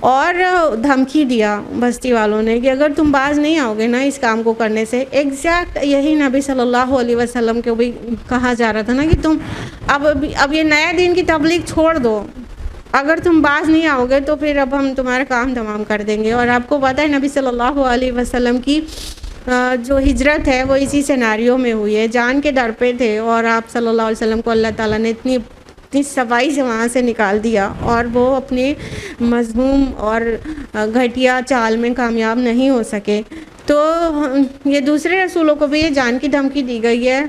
اور دھمکی دیا بستی والوں نے کہ اگر تم باز نہیں آؤ گے نا اس کام کو کرنے سے. ایگزیکٹ یہی نبی صلی اللہ علیہ وسلم کو بھی کہا جا رہا تھا نا کہ تم اب یہ نیا دین کی تبلیغ چھوڑ دو، اگر تم باز نہیں آؤ گے تو پھر اب ہم تمہارا کام تمام کر دیں گے. اور آپ کو پتہ ہے نبی صلی اللہ علیہ وسلم کی جو ہجرت ہے وہ اسی سیناریو میں ہوئی ہے، جان کے ڈر پہ تھے اور آپ صلی اللہ علیہ وسلم کو اللہ تعالیٰ نے اتنی صفائی سے وہاں سے نکال دیا اور وہ اپنے مذموم اور گھٹیا چال میں کامیاب نہیں ہو سکے. تو یہ دوسرے رسولوں کو بھی یہ جان کی دھمکی دی گئی ہے،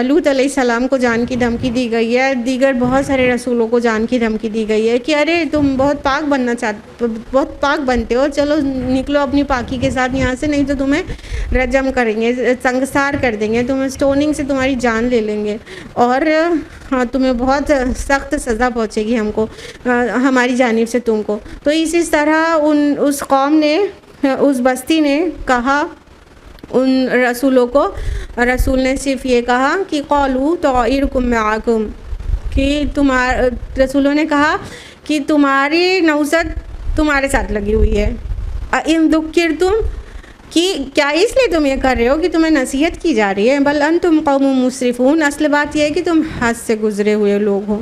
لوط علیہ السلام کو جان کی دھمکی دی گئی ہے، دیگر بہت سارے رسولوں کو جان کی دھمکی دی گئی ہے کہ ارے تم بہت پاک بننا چاہتے، بہت پاک بنتے ہو، چلو نکلو اپنی پاکی کے ساتھ یہاں سے، نہیں تو تمہیں رجم کریں گے، سنگسار کر دیں گے، تمہیں سٹوننگ سے تمہاری جان لے لیں گے اور تمہیں بہت سخت سزا پہنچے گی ہم کو، ہماری جانب سے تم کو. تو اسی طرح اس قوم نے، اس بستی نے کہا ان رسولوں کو، رسول نے صرف یہ کہا کہ قالوا طائرکم معکم، کہ رسولوں نے کہا کہ تمہاری نحوست تمہارے ساتھ لگی ہوئی ہے. ان ذکرتم، کہ کیا اس لیے تم یہ کر رہے ہو کہ تمہیں نصیحت کی جا رہی ہے، بل انتم قوم مسرفون، اصل بات یہ ہے کہ تم حد سے گزرے ہوئے لوگ ہو.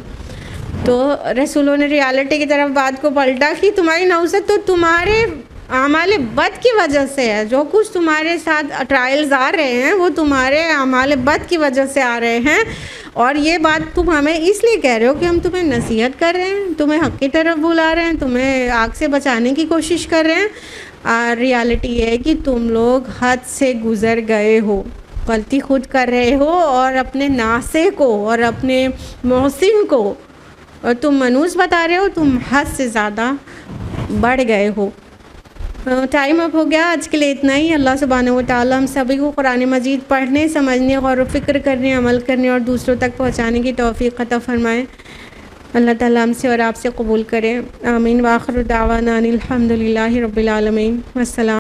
تو رسولوں نے ریالٹی کی طرف بات کو پلٹا کہ تمہاری نحوست تو تمہارے اعمال بد کی وجہ سے ہے، جو کچھ تمہارے ساتھ ٹرائلز آ رہے ہیں وہ تمہارے اعمال بد کی وجہ سے آ رہے ہیں، اور یہ بات تم ہمیں اس لیے کہہ رہے ہو کہ ہم تمہیں نصیحت کر رہے ہیں، تمہیں حق کی طرف بلا رہے ہیں، تمہیں آگ سے بچانے کی کوشش کر رہے ہیں. ریالٹی یہ ہے کہ تم لوگ حد سے گزر گئے ہو، غلطی خود کر رہے ہو اور اپنے ناصح کو اور اپنے محسن کو اور تم منحوس بتا رہے ہو، تم حد سے زیادہ بڑھ گئے ہو. ٹائم اپ ہو گیا، آج کے لیے اتنا ہی. اللہ سبحانہ و تعالیٰ ہم سبھی کو قرآن مجید پڑھنے، سمجھنے، غور و فکر کرنے، عمل کرنے اور دوسروں تک پہنچانے کی توفیق عطا فرمائے. اللہ تعالیٰ ہم سے اور آپ سے قبول کرے. آمین. وآخر دعوانا ان الحمد للہ رب العالمین. والسلام.